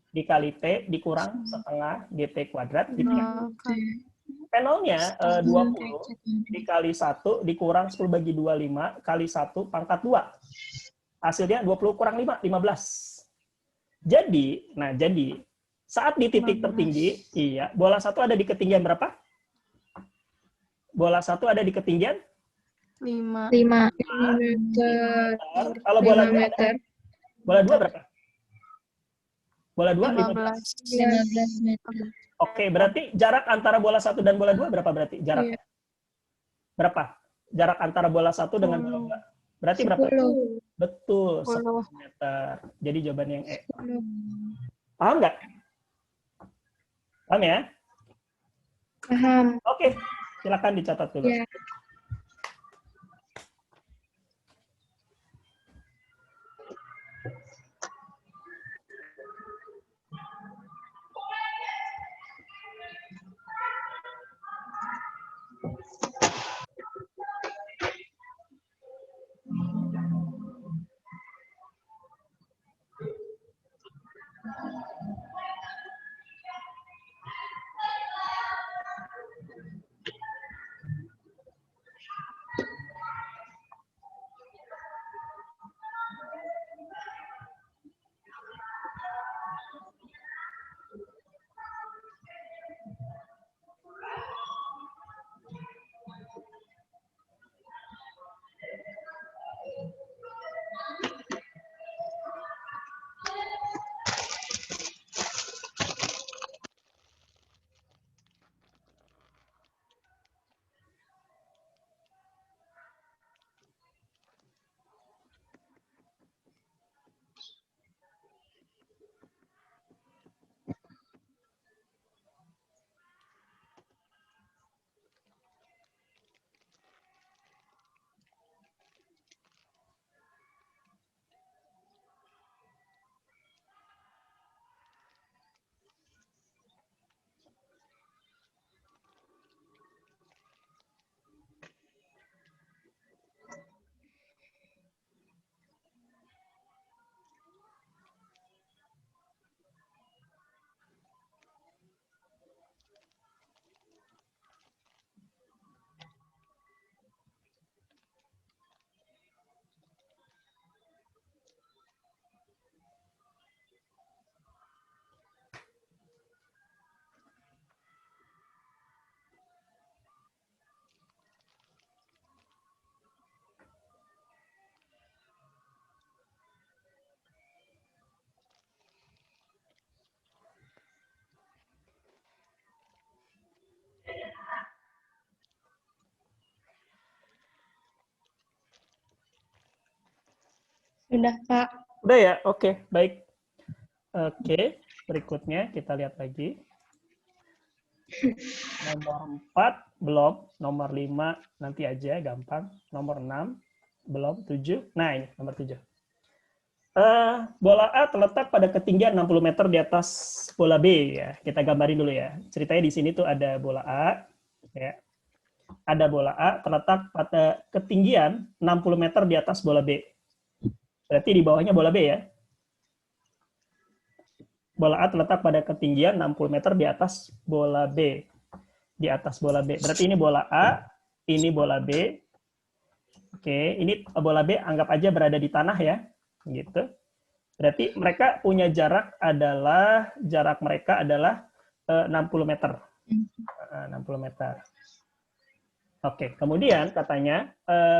dikali T dikurang setengah GT kuadrat. V0-nya 20 dikali 1 dikurang 10 bagi 2, 5 kali 1 pangkat 2. Hasilnya 20 kurang 5, 15. Jadi saat di titik tertinggi, iya, bola 1 ada di ketinggian berapa? Bola 1 ada di ketinggian 5 meter. Kalau bola 2 ada? Bola 2 berapa? Bola 2 15 meter. Oke, berarti jarak antara bola 1 dan bola 2 berapa berarti jaraknya? Berapa? Jarak antara bola 1 dengan bola 2. Berarti berapa? Betul, 10 meter. Jadi jawabannya yang E. Paham nggak? Paham ya? Paham. Oke, silakan dicatat dulu. Ya. Sudah, Pak. Udah ya? Oke, baik. Oke, berikutnya kita lihat lagi. Nomor 4 belum, nomor 5 nanti aja gampang. Nomor 6 belum, 7. Nah, ini nomor 7. Bola A terletak pada ketinggian 60 meter di atas bola B ya. Kita gambarin dulu ya. Ceritanya di sini tuh ada bola A ya. Ada bola A terletak pada ketinggian 60 meter di atas bola B. Berarti di bawahnya bola B ya. Bola A terletak pada ketinggian 60 meter di atas bola B. Di atas bola B. Berarti ini bola A, ini bola B. Oke, ini bola B anggap aja berada di tanah ya. Gitu. Berarti mereka punya jarak mereka adalah 60 meter. 60 meter. Oke, kemudian katanya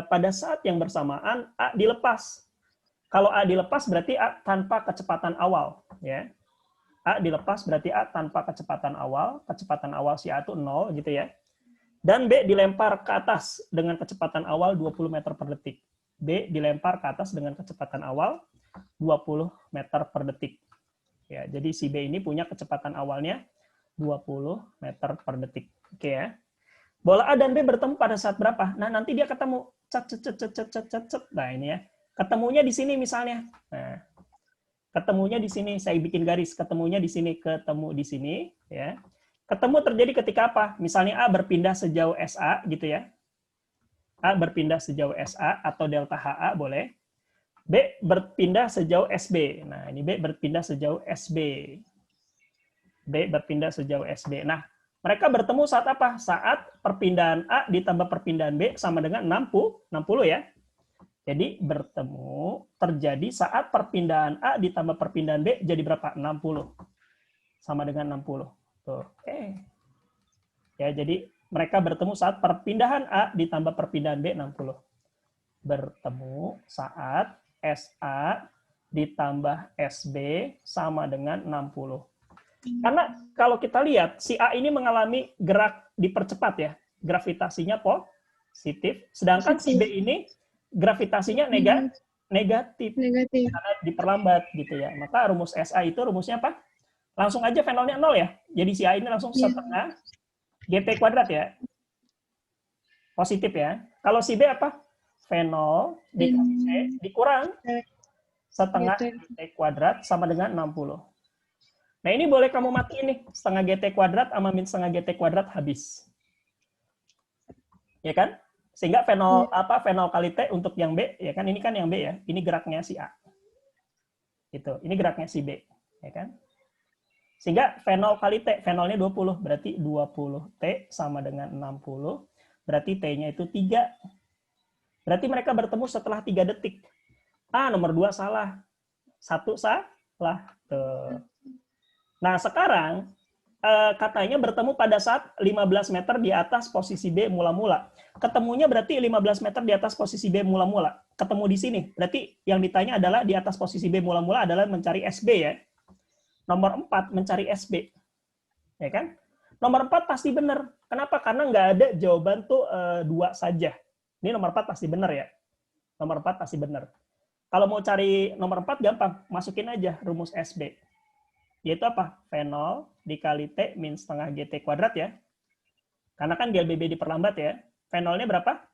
pada saat yang bersamaan A dilepas. Kalau A dilepas berarti A tanpa kecepatan awal, ya. A dilepas berarti A tanpa kecepatan awal si A itu 0 gitu ya. Dan B dilempar ke atas dengan kecepatan awal 20 meter per detik. B dilempar ke atas dengan kecepatan awal 20 meter per detik. Ya, jadi si B ini punya kecepatan awalnya 20 meter per detik. Oke ya. Bola A dan B bertemu pada saat berapa? Nah, nanti dia ketemu. Nah, ini ya. Ketemunya di sini misalnya. Nah, ketemunya di sini, saya bikin garis. Ketemunya di sini, ketemu di sini. Ya. Ketemu terjadi ketika apa? Misalnya A berpindah sejauh SA, gitu ya. A berpindah sejauh SA atau delta HA boleh. B berpindah sejauh SB. Nah, ini B berpindah sejauh SB. B berpindah sejauh SB. Nah, mereka bertemu saat apa? Saat perpindahan A ditambah perpindahan B sama dengan 60 ya. Jadi bertemu terjadi saat perpindahan A ditambah perpindahan B jadi berapa? 60. Sama dengan 60. Tuh. Oke. Ya, jadi mereka bertemu saat perpindahan A ditambah perpindahan B 60. Bertemu saat SA ditambah SB sama dengan 60. Karena kalau kita lihat, si A ini mengalami gerak dipercepat ya. Gravitasinya positif. Sedangkan si B ini gravitasinya negatif. Negatif. Karena diperlambat gitu ya. Maka rumus SA itu rumusnya apa? Langsung aja V0-nya 0 ya. Jadi si A ini langsung setengah GT kuadrat ya. Positif ya. Kalau si B apa? V0 dikali C dikurang setengah GT kuadrat sama dengan 60. Nah, ini boleh kamu matiin nih, setengah GT kuadrat sama min setengah GT kuadrat habis. Ya kan? Sehingga V0 V0 kali T untuk yang B, ya kan? Ini kan yang B ya. Ini geraknya si A. Gitu. Ini geraknya si B, ya kan? Sehingga V0 kali T, V0-nya 20, berarti 20 T sama dengan 60, berarti T-nya itu 3. Berarti mereka bertemu setelah 3 detik. Nomor 2 salah. 1 salah. Tuh. Nah, sekarang katanya bertemu pada saat 15 meter di atas posisi B mula-mula. Ketemunya berarti 15 meter di atas posisi B mula-mula. Ketemu di sini. Berarti yang ditanya adalah di atas posisi B mula-mula adalah mencari SB ya. Nomor 4 mencari SB. Ya kan? Nomor 4 pasti benar. Kenapa? Karena nggak ada jawaban tuh 2 saja. Ini nomor 4 pasti benar ya. Nomor 4 pasti benar. Kalau mau cari nomor 4 gampang. Masukin aja rumus SB. Yaitu apa? V0 dikali T min setengah GT kuadrat ya. Karena kan GLBB diperlambat ya. V0-nya berapa?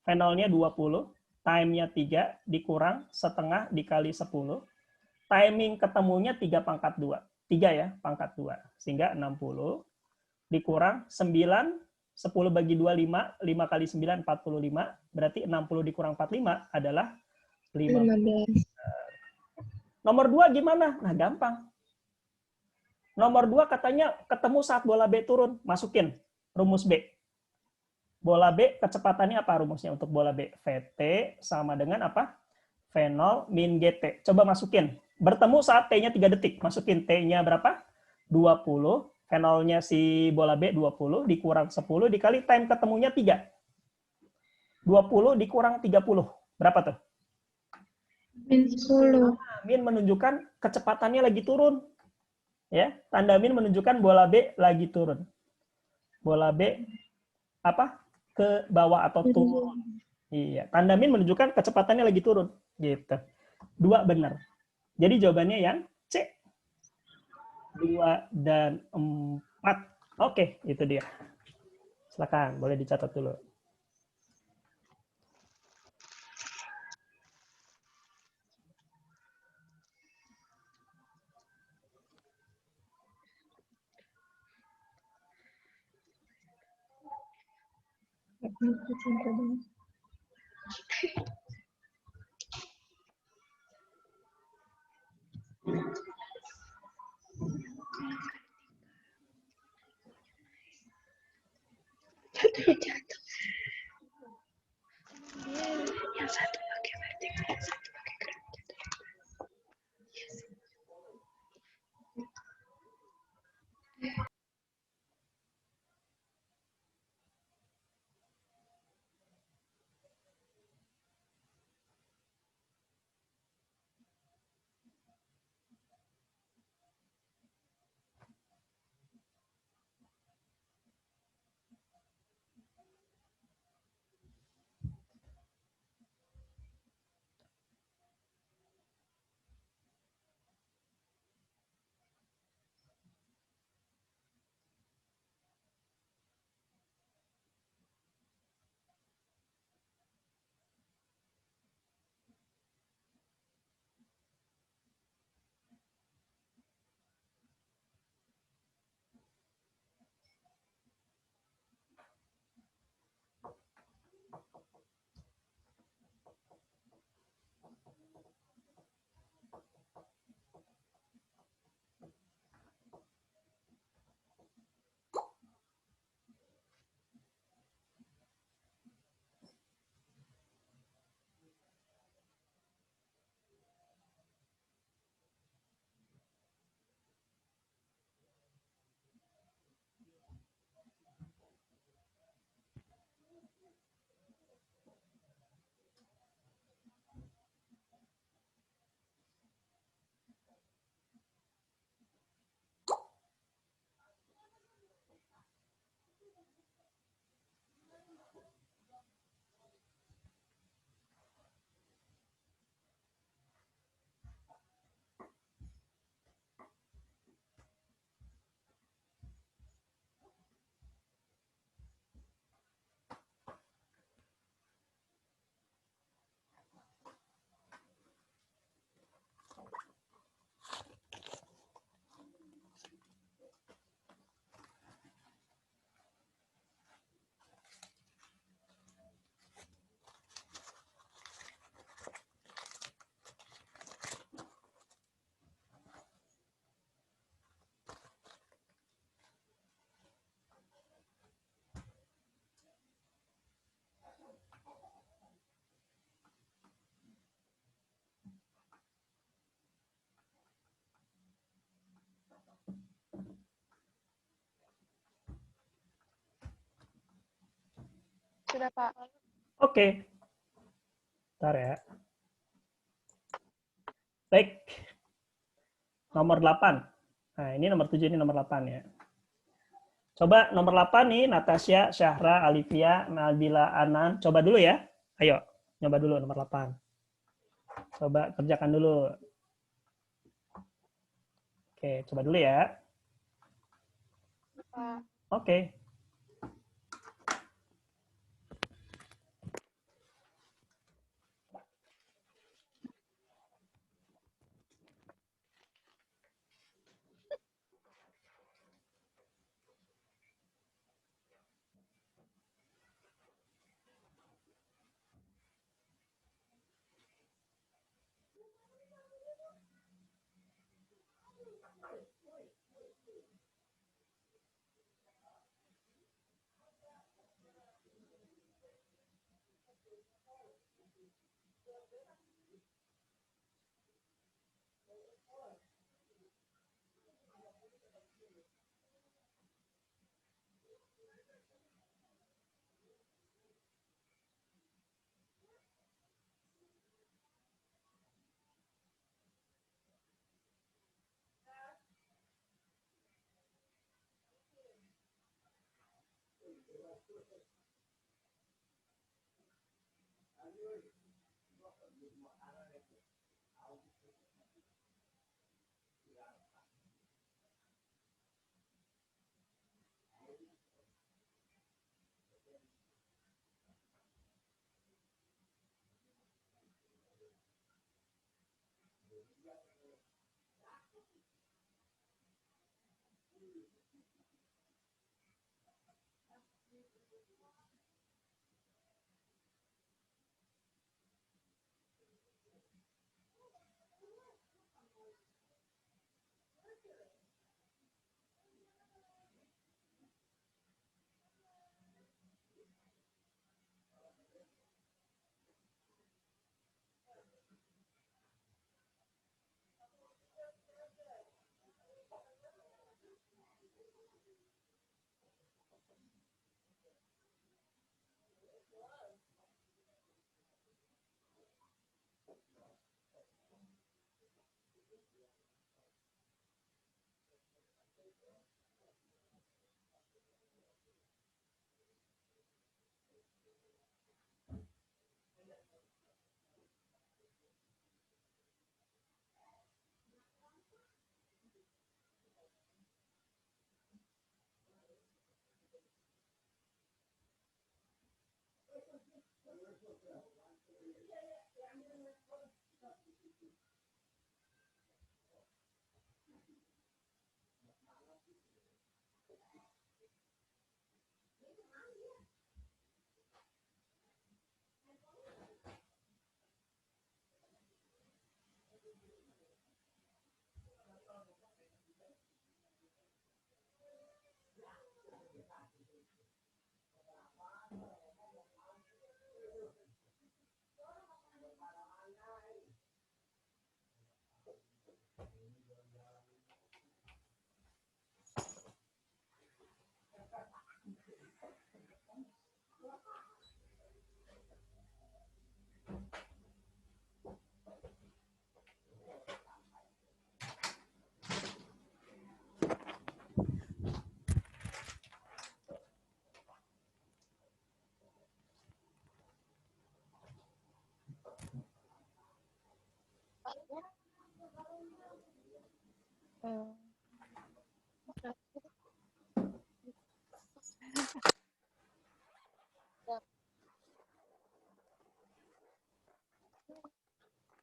V0-nya 20, time-nya 3, dikurang setengah dikali 10. Timing ketemunya 3 pangkat 2. 3 ya, pangkat 2. Sehingga 60, dikurang 9, 10 bagi 2, 5. 5 kali 9, 45. Berarti 60 dikurang 45 adalah 15. Nomor 2 gimana? Nah, gampang. Nomor 2 katanya ketemu saat bola B turun. Masukin rumus B. Bola B kecepatannya apa rumusnya untuk bola B? VT sama dengan apa? V0 min GT. Coba masukin. Bertemu saat T-nya 3 detik. Masukin T-nya berapa? 20. V0-nya si bola B 20. Dikurang 10. Dikali time ketemunya 3. 20 dikurang 30. Berapa tuh? Min 10. Min menunjukkan kecepatannya lagi turun. Ya, tanda min menunjukkan bola B lagi turun. Bola B apa? Ke bawah atau turun. Iya, tanda min menunjukkan kecepatannya lagi turun. Gitu. 2 benar. Jadi jawabannya yang C. 2 dan 4. Oke, itu dia. Silakan, boleh dicatat dulu. Yang satu pakai vertikal, yang satu pakai gerak. Sudah, Pak. Oke. Bentar ya. Baik. Nomor 8. Nah, ini nomor 7, ini nomor 8 ya. Coba nomor 8 nih, Natasha, Syahra, Alivia, Nabila, Anan. Coba dulu ya. Ayo, coba dulu nomor 8. Coba kerjakan dulu. Oke, coba dulu ya. Pak. Oke.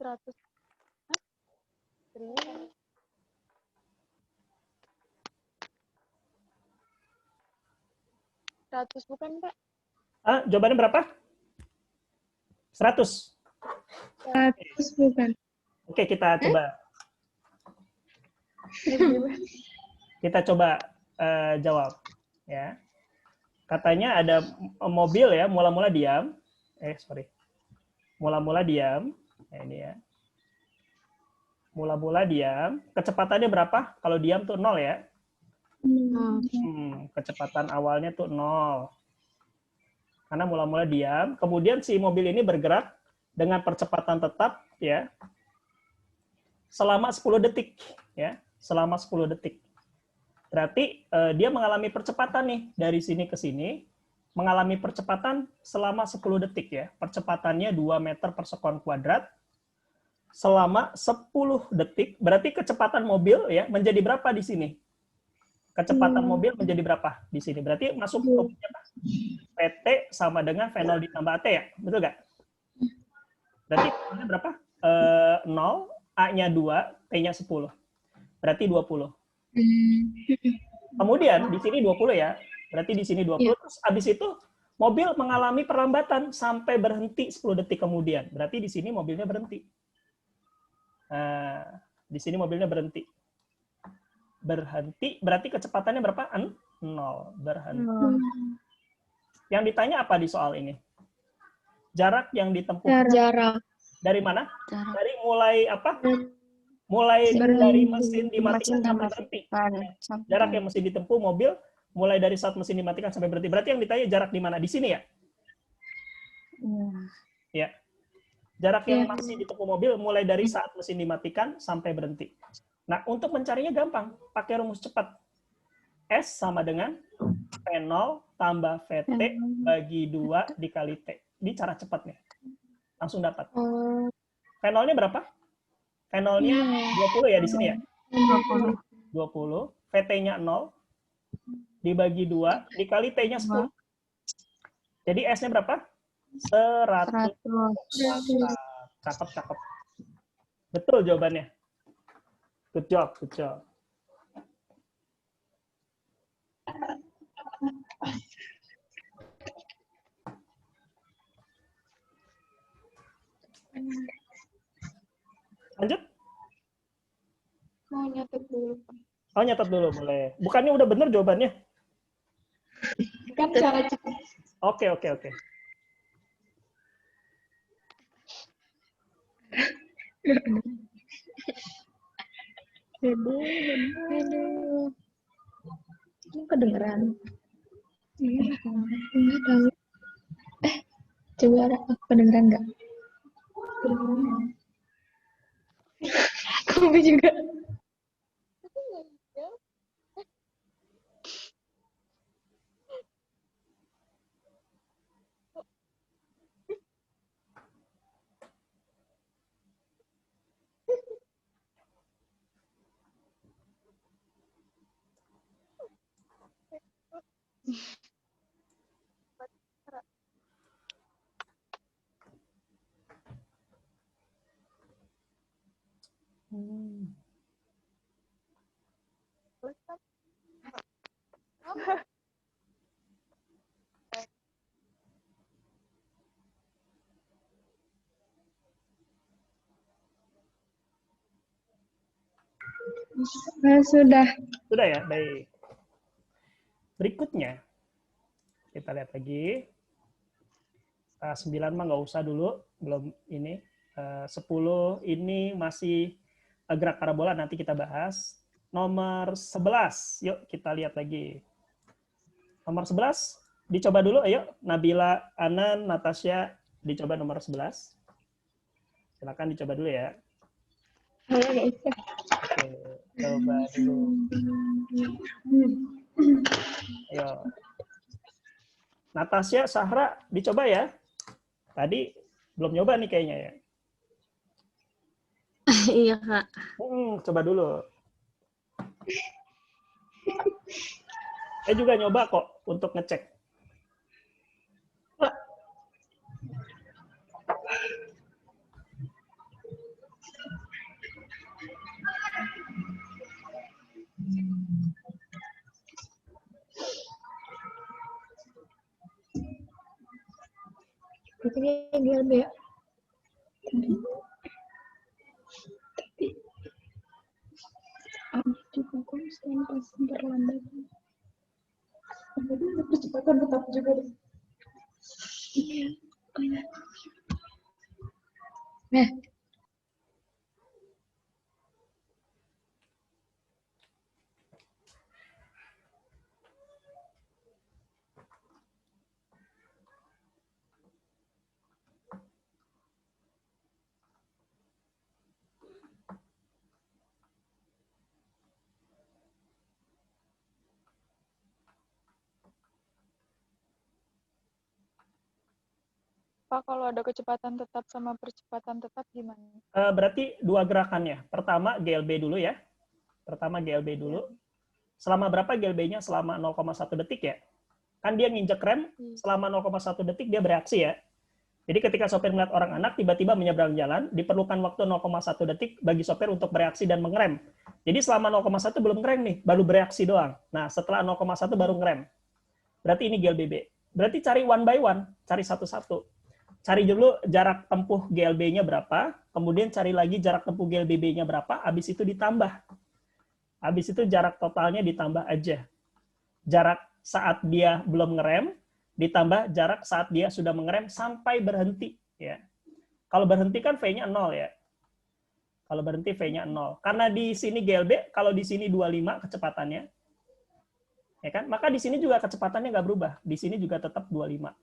Seratus. 100 bukan, Pak? Jawabannya berapa? 100. 100 bukan. Oke, kita coba. Kita coba jawab. Ya. Katanya ada mobil ya, mula-mula diam. Mula-mula diam. Nah, ini ya. Mula-mula diam. Kecepatannya berapa? Kalau diam tuh 0 ya. Kecepatan awalnya tuh 0. Karena mula-mula diam. Kemudian si mobil ini bergerak dengan percepatan tetap ya selama 10 detik ya, selama 10 detik. Berarti dia mengalami percepatan nih dari sini ke sini, mengalami percepatan selama 10 detik ya. Percepatannya 2 meter per sekon kuadrat selama 10 detik. Berarti kecepatan mobil ya menjadi berapa di sini? Kecepatan mobil menjadi berapa di sini? Berarti masuk ke PT sama dengan V0 ditambah AT ya? Betul nggak? Berarti berapa? 0, A-nya 2, T-nya 10. Berarti 20. Kemudian di sini 20 ya. Berarti di sini 20. Terus habis itu mobil mengalami perlambatan sampai berhenti 10 detik kemudian. Berarti di sini mobilnya berhenti. Nah, di sini mobilnya berhenti. Berhenti berarti kecepatannya berapa? 0. Berhenti. Yang ditanya apa di soal ini? Jarak yang ditempuh. Jarak. Dari mana? Jarak. Dari mulai apa? Mulai dari mesin dimatikan sampai berhenti. Jarak yang mesti ditempuh mobil mulai dari saat mesin dimatikan sampai berhenti. Berarti yang ditanya jarak di mana? Di sini ya? Ya. Jarak yang masih ditempuh mobil mulai dari saat mesin dimatikan sampai berhenti. Nah, untuk mencarinya gampang. Pakai rumus cepat. S sama dengan V0 tambah VT bagi 2 dikali T. Ini cara cepatnya. Langsung dapat. V0-nya berapa? V0-nya 20 ya di sini ya? 20. VT-nya 0. Dibagi 2. Dikali T-nya 10. Jadi S-nya berapa? 100. Cakep, cakep. Betul jawabannya. Good job, good job. Lanjut? Mau nyatet dulu. Oh, nyatet dulu, boleh. Bukannya udah bener jawabannya? Kan cara cepat. Oke, oke, oke. Aduh. Ini kedengeran. Enggak tahu. Coba aku kedengeran nggak? Kamu juga. Sudah. Sudah ya, baik. Berikutnya, kita lihat lagi. 9 mah nggak usah dulu, belum ini. 10 ini masih gerak parabola, nanti kita bahas. Nomor 11, yuk kita lihat lagi. Nomor 11, dicoba dulu, ayo. Nabila, Anan, Natasha, dicoba nomor 11. Silakan dicoba dulu ya. Saya nggak usah. Oke, coba dulu. Ayo. Natasha, Sahra, dicoba ya. Tadi belum nyoba nih kayaknya ya. Iya, Kak. Coba dulu. Saya juga nyoba kok untuk ngecek. Biasanya GLB ya. Tapi harus juga konstan pas perlambatan. Jadi percepatan tetap juga. Iya. Kayak. Nah, Pak, kalau ada kecepatan tetap sama percepatan tetap gimana? Berarti dua gerakannya. Pertama GLB dulu ya. Pertama GLB dulu. Selama berapa GLB-nya? Selama 0,1 detik ya. Kan dia nginjek rem, selama 0,1 detik dia bereaksi ya. Jadi ketika sopir melihat orang anak tiba-tiba menyeberang jalan, diperlukan waktu 0,1 detik bagi sopir untuk bereaksi dan mengerem. Jadi selama 0,1 belum ngerem nih, baru bereaksi doang. Nah, setelah 0,1 baru ngerem. Berarti ini GLBB. Berarti cari one by one, cari satu-satu. Cari dulu jarak tempuh GLB-nya berapa, kemudian cari lagi jarak tempuh GLBB-nya berapa, habis itu ditambah. Habis itu jarak totalnya ditambah aja. Jarak saat dia belum ngerem, ditambah jarak saat dia sudah mengerem sampai berhenti. Ya. Kalau berhenti kan V-nya 0 ya. Kalau berhenti V-nya 0. Karena di sini GLB, kalau di sini 25 kecepatannya, ya kan? Maka di sini juga kecepatannya nggak berubah. Di sini juga tetap 25.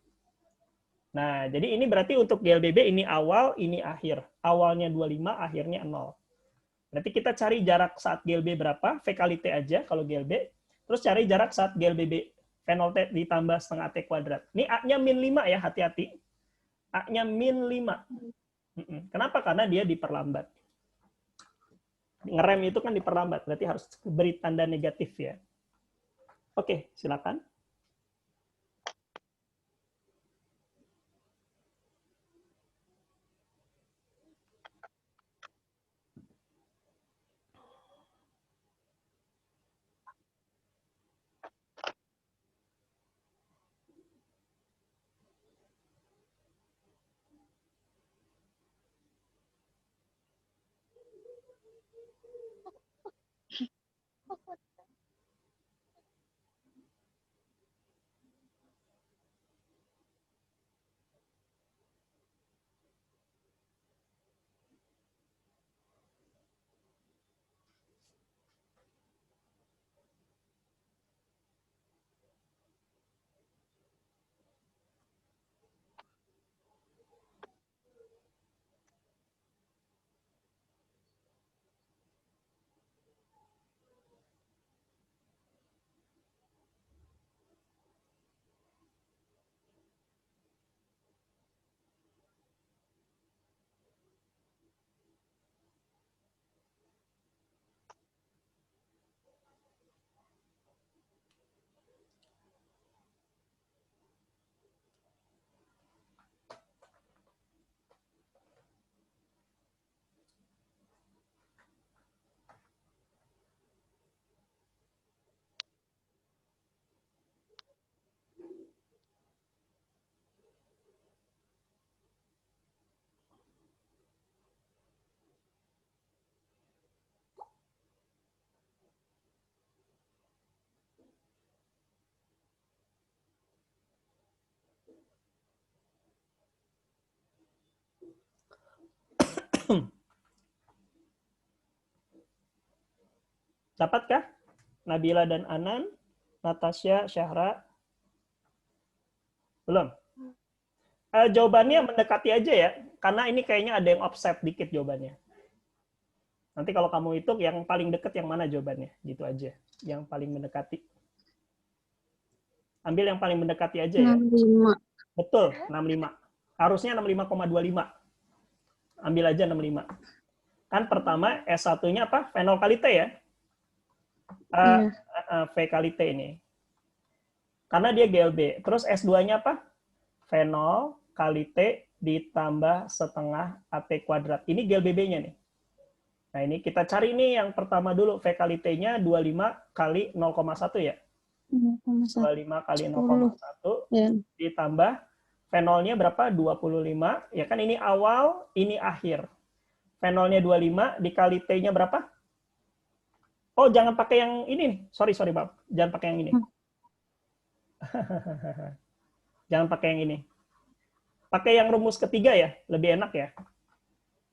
Nah, jadi ini berarti untuk GLBB ini awal, ini akhir. Awalnya 25, akhirnya 0. Berarti kita cari jarak saat GLB berapa, V kali T aja kalau GLB. Terus cari jarak saat GLBB, V0 T ditambah setengah T kuadrat. Ini A-nya min 5 ya, hati-hati. A-nya min 5. Kenapa? Karena dia diperlambat. Ngerem itu kan diperlambat, berarti harus beri tanda negatif ya. Oke, silakan. Dapatkah? Nabila dan Anan, Natasha, Syahra? Belum? Jawabannya mendekati aja ya, karena ini kayaknya ada yang offset dikit jawabannya. Nanti kalau kamu hitung yang paling deket yang mana jawabannya, gitu aja. Yang paling mendekati. Ambil yang paling mendekati aja ya. 65. Betul, 65. Harusnya 65,25. Ambil aja 65. Kan pertama S1-nya apa? Fenol kali T ya? Iya. V kali T ini. Karena dia GLB. Terus S2-nya apa? Fenol kali T ditambah setengah AT kuadrat. Ini GLBB-nya nih. Nah ini kita cari nih yang pertama dulu. V kali T-nya 25 kali 0,1 ya? 25 kali 0,1 Ya. ditambah fenolnya berapa? 25. Ya kan ini awal, ini akhir. Fenolnya 25 dikali T-nya berapa? Oh, jangan pakai yang ini nih. Sorry, Bab. Jangan pakai yang ini. Jangan pakai yang ini. Pakai yang rumus ketiga ya, lebih enak ya.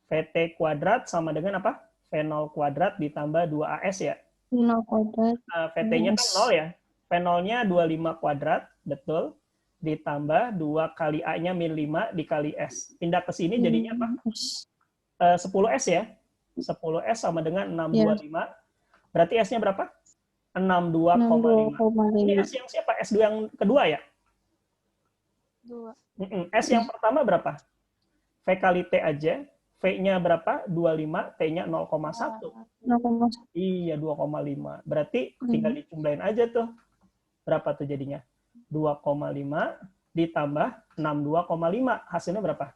VT kuadrat sama dengan apa? Fenol kuadrat ditambah 2AS ya. 0 kuadrat. VT-nya kan 0 ya. Fenolnya 25 kuadrat, betul. Ditambah 2 kali A-nya min 5 dikali S. Pindah ke sini jadinya apa? 10S ya. 10S sama dengan 625. Berarti S-nya berapa? 62,5. Ini S yang siapa? S2 yang kedua ya? 2. S yang pertama berapa? V kali T aja. V-nya berapa? 25, T-nya 0,1. 0,1. Iya, 2,5. Berarti tinggal dijumlahin aja tuh. Berapa tuh jadinya? 2,5 ditambah 62,5. Hasilnya berapa?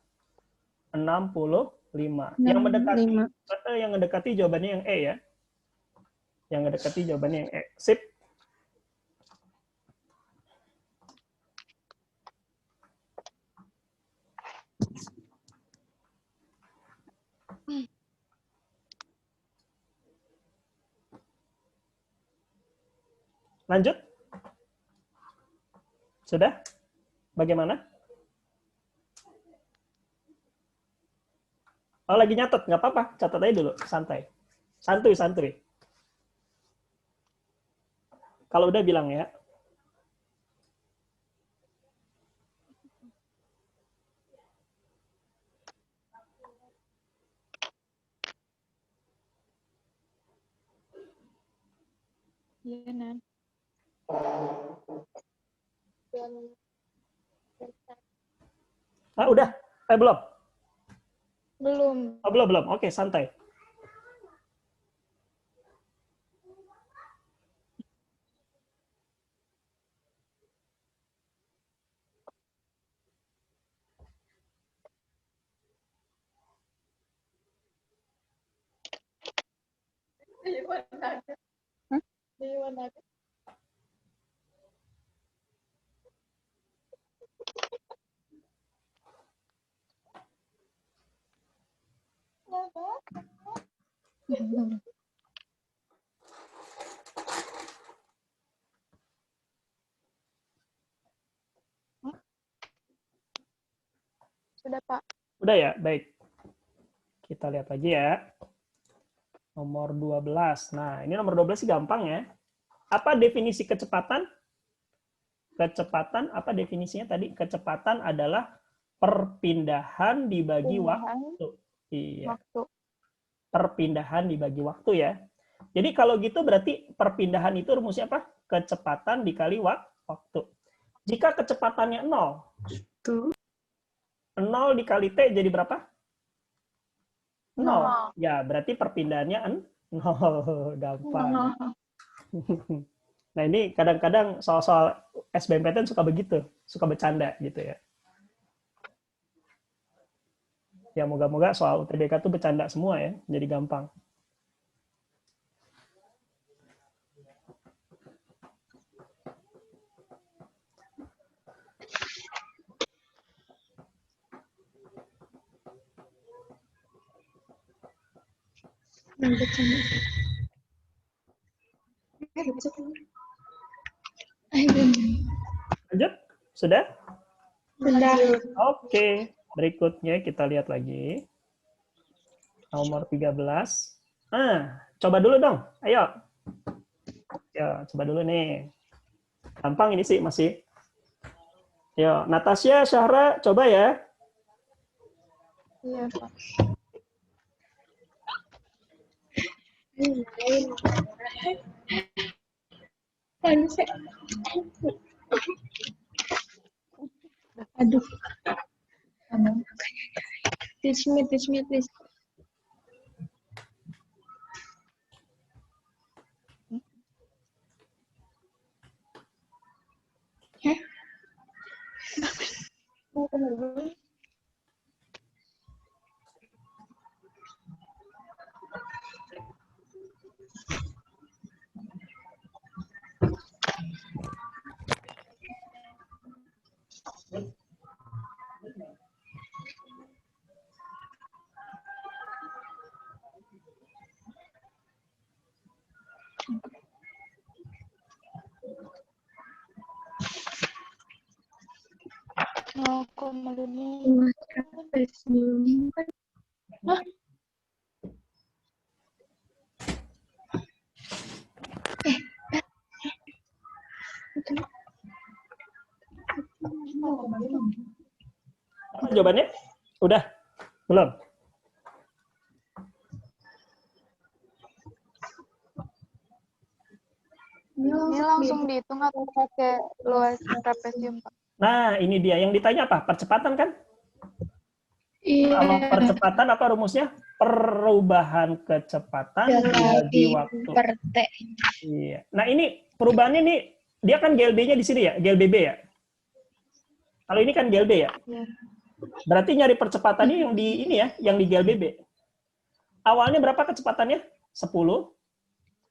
65. Yang mendekati jawabannya yang E ya. Yang mendekati jawabannya yang E. Sip. Lanjut. Sudah? Bagaimana? Oh, lagi nyatet. Nggak apa-apa. Catat aja dulu. Santai. Santuy. Kalau udah bilang ya. Iya, Nan. Udah? Belum? Belum. Oh, belum. Oke, santai. Sudah, Pak. Udah ya? Baik. Kita lihat lagi ya. Nomor 12. Nah, ini nomor 12 sih gampang ya. Apa definisi kecepatan? Kecepatan, apa definisinya tadi? Kecepatan adalah perpindahan dibagi waktu. Iya. Perpindahan dibagi waktu ya. Jadi kalau gitu berarti perpindahan itu rumusnya apa? Kecepatan dikali waktu. Jika kecepatannya 0, 0 dikali T jadi berapa? 0. Ya, berarti perpindahannya 0. Gampang. Nah, ini kadang-kadang soal-soal SBMPTN suka begitu. Suka bercanda gitu ya. Ya, moga-moga soal UTBK itu bercanda semua ya. Jadi gampang. Lanjut? Sudah? Sudah. Oke. Berikutnya kita lihat lagi. Nomor 13. Coba dulu dong. Ayo. Ya, coba dulu nih. Gampang ini sih masih. Yo, Natasha, Syahra, coba ya. Iya, Pak. Aduh. Teach me, please. Hah? Mau kemudian Buat trapesium kan. Hah? Apa jawabannya? Udah? Belum? ini langsung dihitung atau pakai luas trapesium, Pak? Nah, ini dia. Yang ditanya apa? Percepatan kan? Kalau Iya. percepatan apa rumusnya? Perubahan kecepatan dibagi waktu. Per T. Iya. Nah, ini perubahannya nih, dia kan GLB-nya di sini ya? GLBB ya? Kalau ini kan GLB ya? Iya. Berarti nyari percepatannya yang di ini ya, yang di GLBB. Awalnya berapa kecepatannya? 10.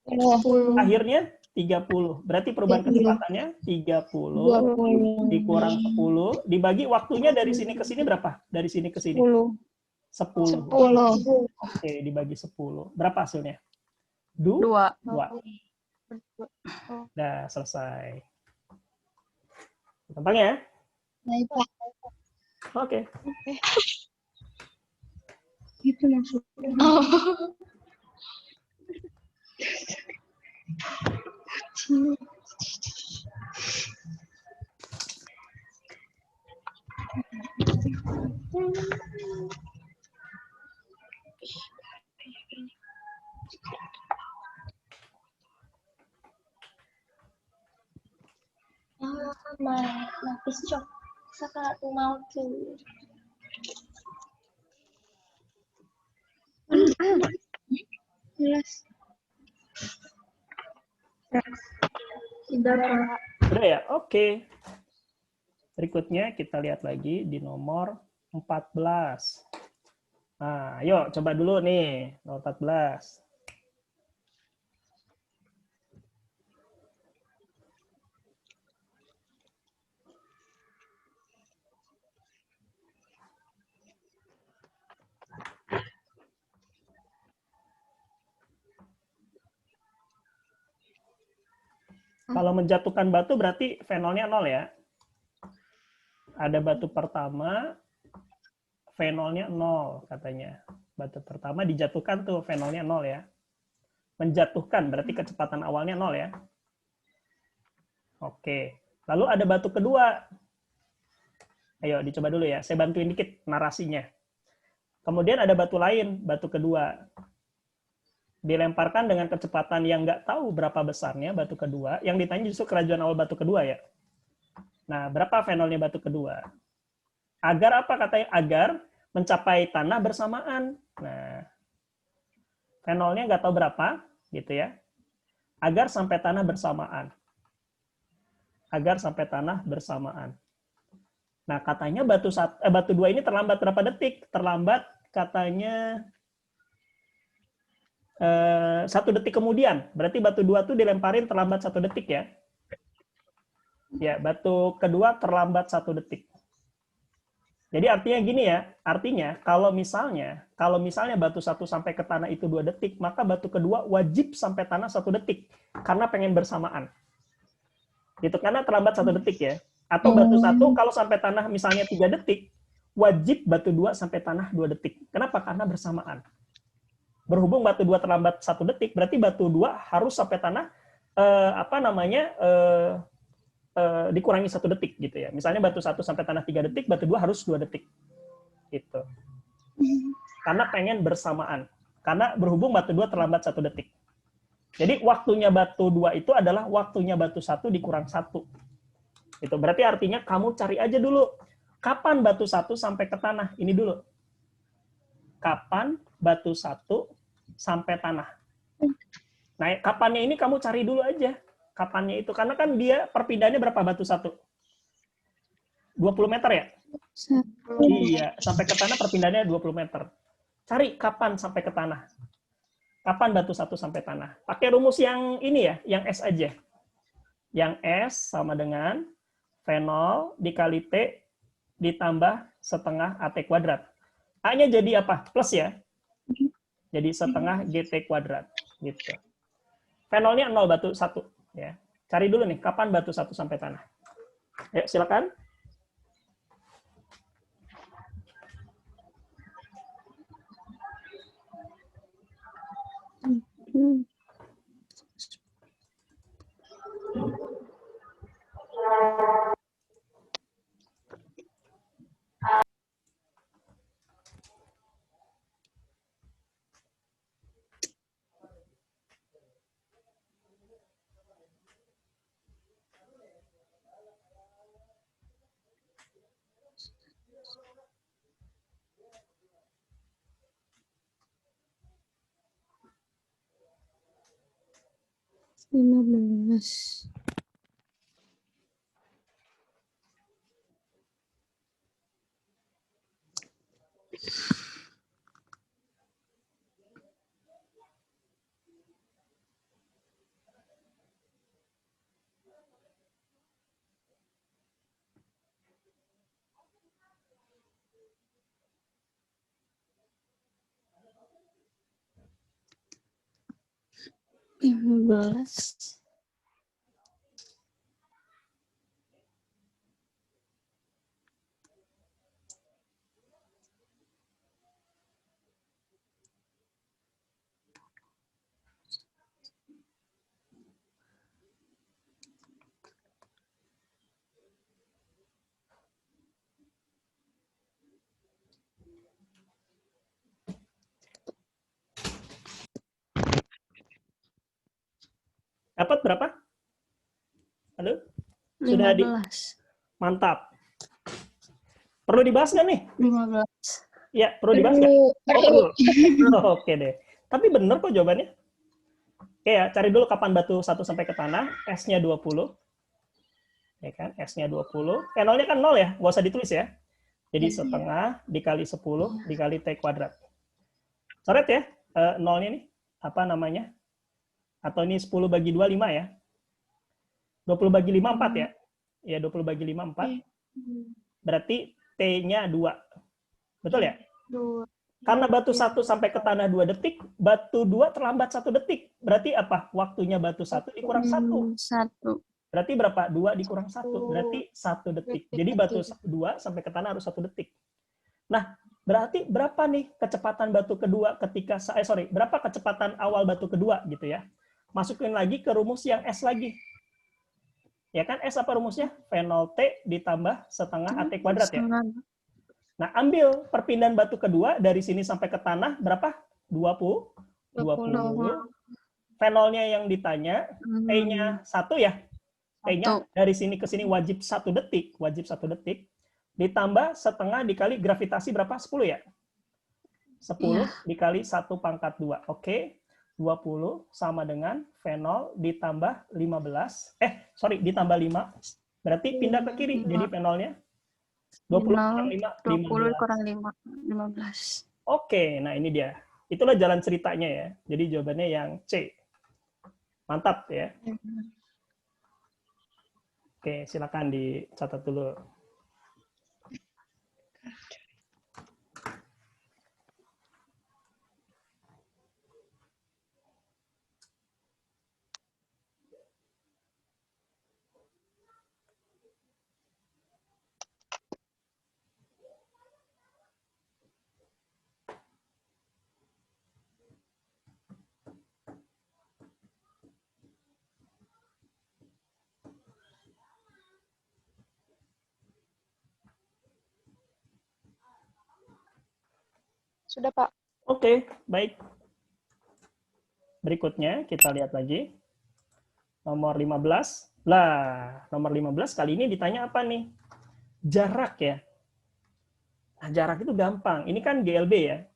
10. Akhirnya 30. Berarti perubahan 30. kecepatannya 30 20. dikurang 10 dibagi waktunya dari sini ke sini berapa? Dari sini ke sini. 10. 10. Oke, dibagi 10. Berapa hasilnya? 2. 2. Udah selesai. Gampang ya? Baik, Pak. Oke. Itu maksudnya. Oh. Lapis cok. Saka mau tuh. Jelas. Udah ya? Oke. Berikutnya kita lihat lagi di nomor 14. Nah, yuk coba dulu nih, nomor 14. Kalau menjatuhkan batu berarti fenolnya 0 ya. Ada batu pertama, fenolnya 0 katanya. Batu pertama dijatuhkan tuh fenolnya 0 ya. Menjatuhkan berarti kecepatan awalnya 0 ya. Oke. Lalu ada batu kedua. Ayo dicoba dulu ya. Saya bantuin dikit narasinya. Kemudian ada batu lain, batu kedua. Dilemparkan dengan kecepatan yang nggak tahu berapa besarnya batu kedua. Yang ditanya justru kerajuan awal batu kedua ya. Nah, berapa fenolnya batu kedua? Agar apa katanya? Agar mencapai tanah bersamaan. Nah, fenolnya nggak tahu berapa, gitu ya. Agar sampai tanah bersamaan. Agar sampai tanah bersamaan. Nah, katanya batu 2 ini terlambat berapa detik? Terlambat katanya 1 detik kemudian. Berarti batu 2 tuh dilemparin terlambat 1 detik ya. Ya, batu kedua terlambat 1 detik. Jadi artinya gini ya, artinya kalau misalnya batu 1 sampai ke tanah itu 2 detik, maka batu kedua wajib sampai tanah 1 detik karena pengen bersamaan. Gitu, karena terlambat 1 detik ya. Atau batu 1 kalau sampai tanah misalnya 3 detik, wajib batu 2 sampai tanah 2 detik. Kenapa? Karena bersamaan. berhubung batu 2 terlambat 1 detik, berarti batu 2 harus sampai tanah dikurangi 1 detik gitu ya. Misalnya batu 1 sampai tanah 3 detik, batu 2 harus 2 detik. Gitu. Karena pengen bersamaan. Karena berhubung batu 2 terlambat 1 detik. Jadi waktunya batu 2 itu adalah waktunya batu 1 dikurang 1. Itu berarti artinya kamu cari aja dulu kapan batu 1 sampai ke tanah. Ini dulu. Kapan batu 1 sampai tanah. Nah, kapannya ini kamu cari dulu aja. Kapannya itu. Karena kan dia perpindahannya berapa batu 1? 20 meter ya? Iya, sampai ke tanah perpindahannya 20 meter. Cari kapan sampai ke tanah. Kapan batu 1 sampai tanah. Pakai rumus yang ini ya, yang S aja. Yang S sama dengan V0 dikali T ditambah setengah AT kuadrat. A-nya jadi apa? Plus ya. Jadi setengah GT kuadrat. Gitu. V0-nya 0 batu 1. Ya. Cari dulu nih, kapan batu 1 sampai tanah. Ayo, silakan. Lima belas. Lima belas. Dapat berapa? Halo? Sudah 15. Mantap. Perlu dibahas nggak nih? 15. Ya, perlu dibahas nggak? Perlu. Oke deh. Tapi bener kok jawabannya. Oke ya, cari dulu kapan batu 1 sampai ke tanah. S-nya 20. Ya kan? S-nya 20. N-nya kan 0 ya? Nggak usah ditulis ya. Jadi setengah dikali 10 dikali T kuadrat. Coret ya, 0-nya nih. Apa namanya? Atau ini 10 bagi 2, 5 ya. 20 bagi 5, 4 ya. Ya, 20 bagi 5, 4. Berarti T-nya 2. Betul ya? 2. Karena batu 1 sampai ke tanah 2 detik, batu 2 terlambat 1 detik. Berarti apa? Waktunya batu 1 dikurang 1. 1. Berarti berapa? 2 dikurang 1. Berarti 1 detik. Jadi batu 2 sampai ke tanah harus 1 detik. Nah, berarti berapa nih kecepatan batu kedua ketika, berapa kecepatan awal batu kedua gitu ya. Masukin lagi ke rumus yang S lagi. Ya kan, S apa rumusnya? V0T ditambah setengah AT kuadrat ya. Nah, ambil perpindahan batu kedua dari sini sampai ke tanah berapa? 20. 20. V0-nya yang ditanya, T-nya 1 ya. T-nya dari sini ke sini wajib 1 detik, wajib 1 detik. Ditambah setengah dikali gravitasi berapa? 10 ya? 10 dikali 1 pangkat 2. Oke. 20 sama dengan V0 ditambah 15. Ditambah 5. Berarti pindah ke kiri. Jadi V0-nya 20 kurang 5, 20 kurang 5, 15. Oke, nah ini dia. Itulah jalan ceritanya ya. Jadi jawabannya yang C. Mantap ya. Oke, silakan dicatat dulu. Sudah, Pak. Oke, baik. Berikutnya kita lihat lagi. Nomor 15. Lah, nomor 15 kali ini ditanya apa nih? Jarak ya. Nah, jarak itu gampang. Ini kan GLB ya.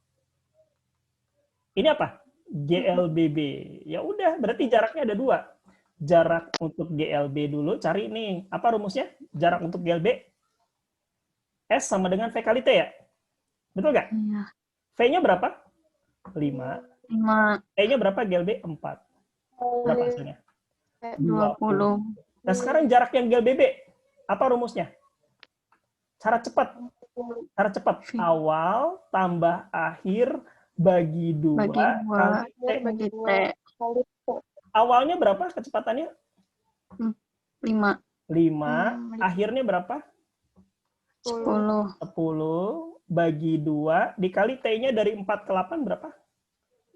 Ini apa? GLBB. Ya udah, berarti jaraknya ada dua. Jarak untuk GLB dulu, cari nih. Apa rumusnya? Jarak untuk GLB, S sama dengan V kali T ya? Betul nggak? Iya. V-nya berapa? 5. 5, T-nya berapa? GLB 4. Berapa hasilnya? 20. Nah, sekarang jarak yang GLBB, apa rumusnya? Cara cepat. Cara cepat. Awal tambah akhir bagi 2 Bagi 2, kali T. bagi T. Kali T. Awalnya berapa kecepatannya? 5, 5. Akhirnya berapa? 10. 10 bagi 2 dikali T-nya dari 4 ke 8 berapa?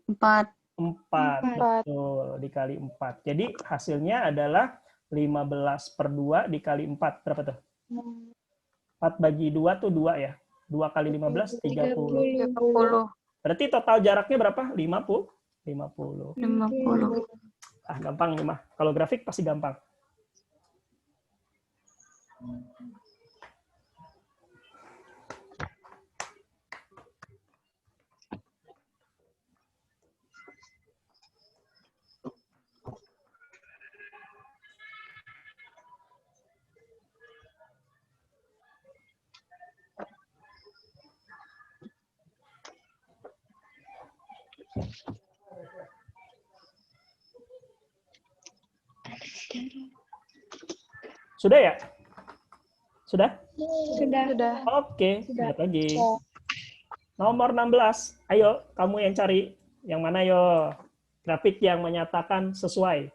4. 4. Betul, dikali 4. Jadi hasilnya adalah 15 per 2 dikali 4. Berapa tuh? 4 bagi 2 tuh 2 ya. 2 kali 15, 30. 30. Berarti total jaraknya berapa? 50. 50. 50. Ah, gampang nih mah. Kalau grafik pasti gampang. Sudah ya? Sudah? Sudah. Oke, Sudah. lihat lagi. Nomor 16. Ayo, kamu yang cari. Yang mana yo? Grafik yang menyatakan sesuai.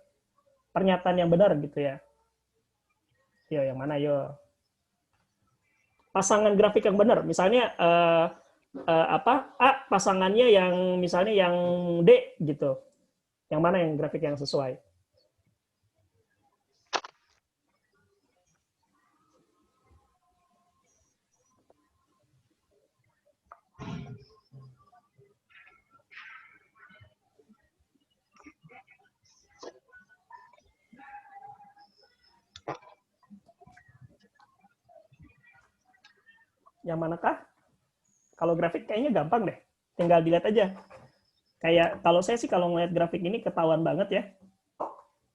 Pernyataan yang benar gitu ya. Yo, yang mana yo? Pasangan grafik yang benar. Misalnya apa? A pasangannya yang misalnya yang D gitu. Yang mana yang grafik yang sesuai? Yang manakah? Kalau grafik kayaknya gampang deh. Tinggal dilihat aja. Kayak kalau saya sih kalau ngeliat grafik ini ketahuan banget ya.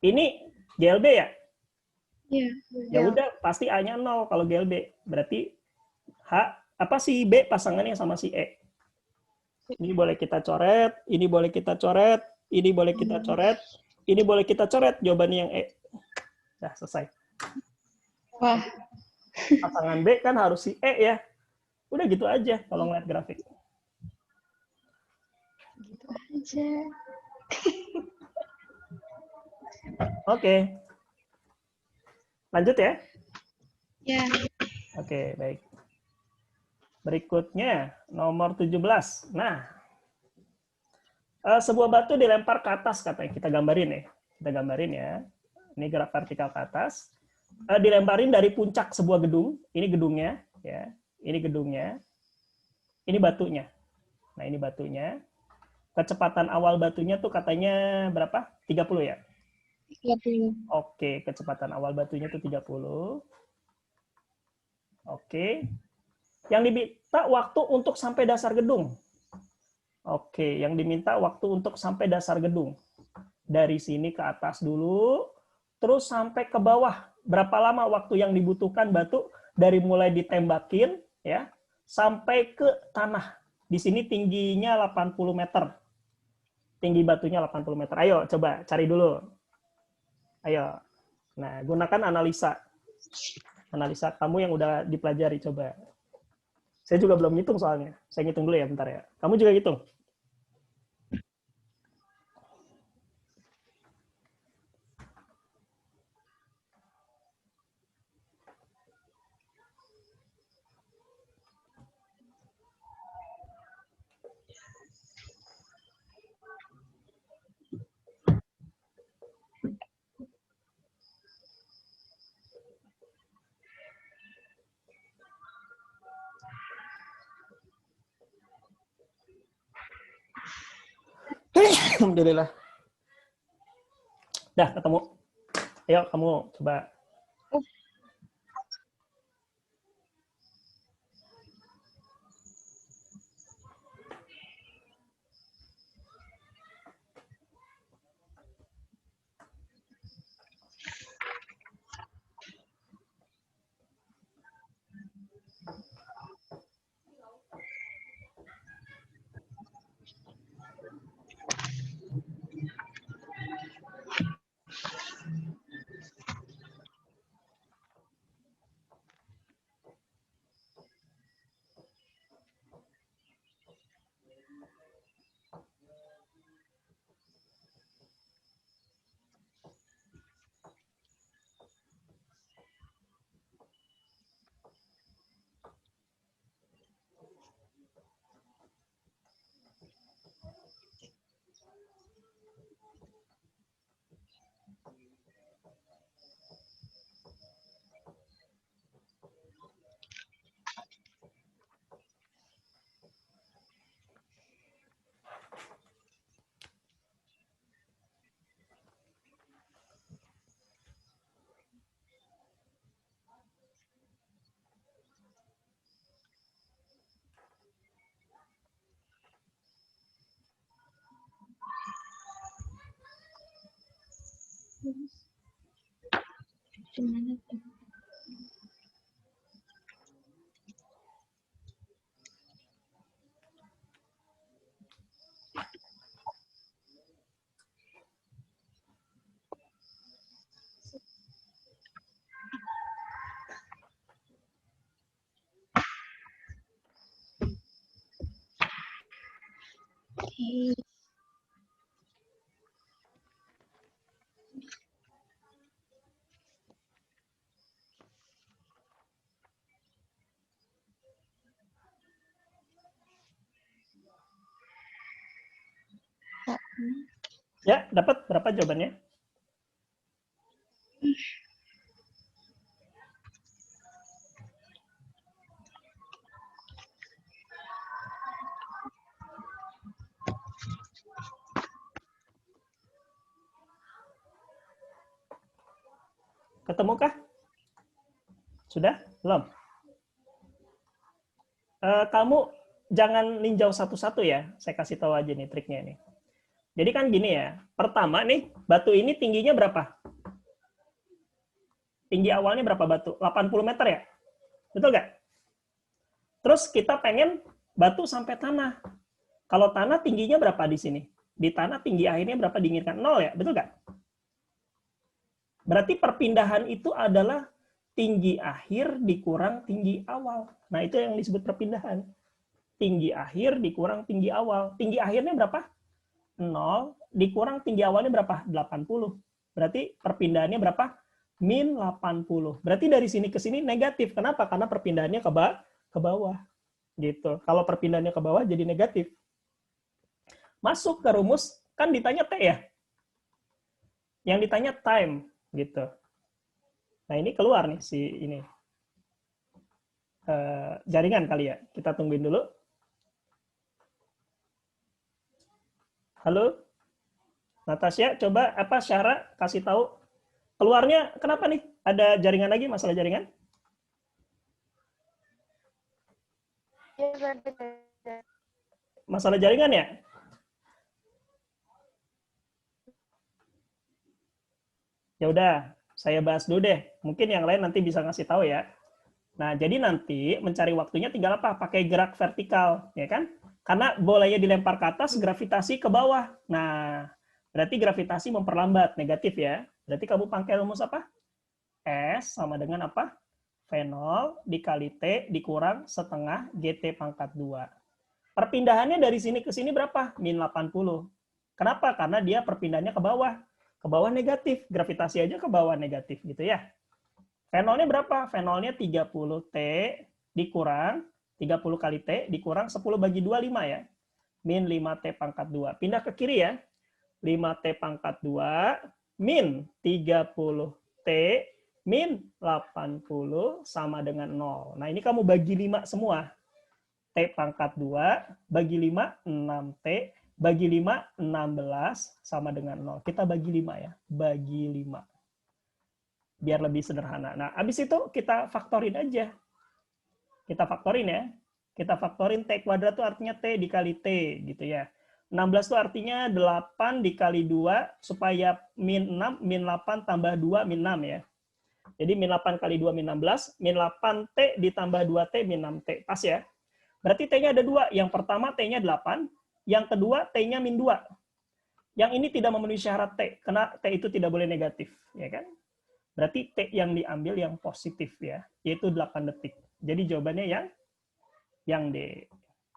Ini GLB ya? Iya. Ya udah pasti A-nya 0 kalau GLB. Berarti H apa sih B pasangannya sama si E. Ini boleh kita coret, ini boleh kita coret, ini boleh kita coret, ini boleh kita coret. Jawabannya yang E. Nah, selesai. Wah, Pasangan B kan harus si E ya. Udah gitu aja kalau ngeliat grafik. gitu aja. Oke. Lanjut ya. Ya. Oke, baik. Berikutnya, nomor 17. Nah, sebuah batu dilempar ke atas, katanya. Kita gambarin ya. Kita gambarin ya. Ini gerak vertikal ke atas. Dilemparin dari puncak sebuah gedung. Ini gedungnya. Ya. Ini gedungnya. Ini batunya. Nah, ini batunya. Kecepatan awal batunya tuh katanya berapa? 30 ya? 30. Oke, kecepatan awal batunya tuh 30. Oke. Yang diminta waktu untuk sampai dasar gedung. Oke, yang diminta waktu untuk sampai dasar gedung. Dari sini ke atas dulu, terus sampai ke bawah. Berapa lama waktu yang dibutuhkan batu dari mulai ditembakin ya sampai ke tanah. Di sini tingginya 80 meter. Tinggi batunya 80 meter. Ayo coba cari dulu. Ayo. Nah, gunakan analisa. Analisa kamu yang udah dipelajari coba. Saya juga belum ngitung soalnya. Saya ngitung dulu ya bentar ya. Kamu juga ngitung. Alhamdulillah. Dah ketemu. Ayo kamu coba. Gimana tuh? Oke. Ya, dapat berapa jawabannya? Ketemukah? Sudah? Belum? Kamu jangan ninjau satu-satu ya. Saya kasih tahu aja nih triknya ini. Jadi kan gini ya. Pertama nih, batu ini tingginya berapa? Tinggi awalnya berapa batu? 80 meter ya? Betul nggak? Terus kita pengen batu sampai tanah. Kalau tanah tingginya berapa di sini? Di tanah tinggi akhirnya berapa diinginkan? 0 ya? Betul nggak? Berarti perpindahan itu adalah tinggi akhir dikurang tinggi awal. Nah, itu yang disebut perpindahan. Tinggi akhir dikurang tinggi awal. Tinggi akhirnya berapa? 0 dikurang tinggi awalnya berapa? 80. Berarti perpindahannya berapa? Min 80. Berarti dari sini ke sini negatif. Kenapa? Karena perpindahannya ke bawah. Gitu. Kalau perpindahannya ke bawah jadi negatif. Masuk ke rumus, kan ditanya T ya? Yang ditanya time. Gitu. Nah, ini keluar nih si ini. Jaringan kali ya. Kita tungguin dulu. Halo? Natasha, coba apa Syara kasih tahu keluarnya kenapa nih? Ada jaringan lagi, masalah jaringan? Masalah jaringan ya? Ya udah, saya bahas dulu deh. Mungkin yang lain nanti bisa ngasih tahu ya. Nah, jadi nanti mencari waktunya tinggal apa? Pakai gerak vertikal, ya kan? Karena bolanya dilempar ke atas, gravitasi ke bawah. Nah, berarti gravitasi memperlambat, negatif ya. Berarti kamu pakai rumus apa? S sama dengan apa? V0 dikali T dikurang setengah GT pangkat 2. Perpindahannya dari sini ke sini berapa? Min 80. Kenapa? Karena dia perpindahannya ke bawah. Ke bawah negatif. Gravitasi aja ke bawah negatif gitu ya. V0-nya berapa? V0-nya 30T dikurang 30 kali T dikurang 10 bagi 2, 5 ya. Min 5T pangkat 2. Pindah ke kiri ya. 5T pangkat 2 min 30T min 80 sama dengan 0. Nah, ini kamu bagi 5 semua. T pangkat 2 bagi 5, 6T Bagi 5, 16 sama dengan 0. Kita bagi 5 ya. Bagi 5. Biar lebih sederhana. Nah, habis itu kita faktorin aja. Kita faktorin ya. Kita faktorin T kuadrat itu artinya T dikali T gitu ya. 16 itu artinya 8 dikali 2 supaya min 6, min 8 tambah 2, min 6 ya. Jadi min 8 kali 2, min 16. Min 8T ditambah 2T, min 6T. Pas ya. Berarti T-nya ada 2. Yang pertama T-nya 8. Yang kedua T-nya min 2. Yang ini tidak memenuhi syarat T. Karena T itu tidak boleh negatif. Ya kan? Berarti T yang diambil yang positif ya. Yaitu 8 detik. Jadi jawabannya yang D.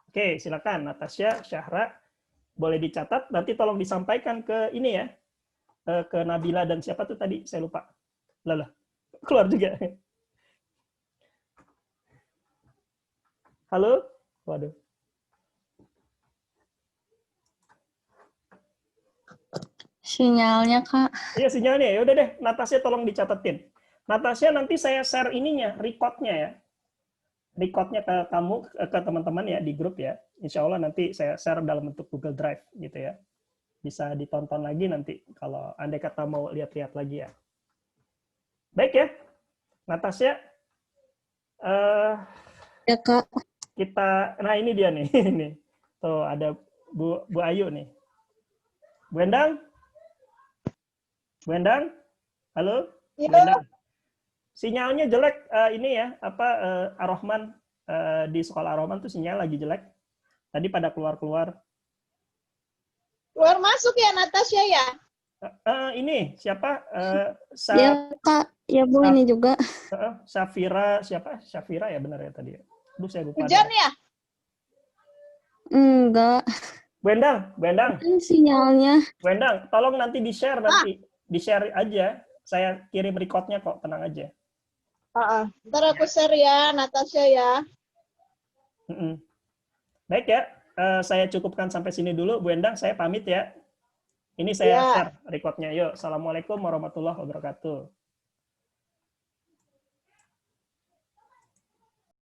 Oke, silakan Natasha, Syahra. Boleh dicatat. Nanti tolong disampaikan ke ini ya. Ke Nabila dan siapa tuh tadi? Saya lupa. Lalah. Keluar juga. Halo? Waduh. Sinyalnya, Kak. Iya sinyalnya. Ya udah deh, Natasha tolong dicatatin. Natasha nanti saya share ininya, recordnya ya. Recordnya ke kamu, ke teman-teman ya di grup ya. Insya Allah nanti saya share dalam bentuk Google Drive gitu ya. Bisa ditonton lagi nanti kalau andai kata mau lihat-lihat lagi ya. Baik ya, Natasha. Ya, Kak. Nah ini dia nih. Ini. Tuh ada Bu Ayu nih. Bu Endang? Bu Endang? Halo? Bu Endang? Sinyalnya jelek ini ya, Ar-Rahman di sekolah Ar-Rahman tuh sinyal lagi jelek. Tadi pada keluar-keluar. Keluar masuk ya Natasha ya? Ini siapa? Ya, Kak. Ya, Bu, ini juga. Syafira, siapa? Syafira ya benar ya tadi. Aduh, saya lupa. Hujan ya? Enggak. Bu Endang, Bu Endang. Kan sinyalnya. Bu Endang, tolong nanti di-share nanti. Di-share aja. Saya kirim recordnya kok, tenang aja. Ntar aku share ya, Natasha ya. Baik ya, saya cukupkan sampai sini dulu. Bu Endang, saya pamit ya. Ini saya share recordnya. Yuk, Assalamualaikum warahmatullahi wabarakatuh.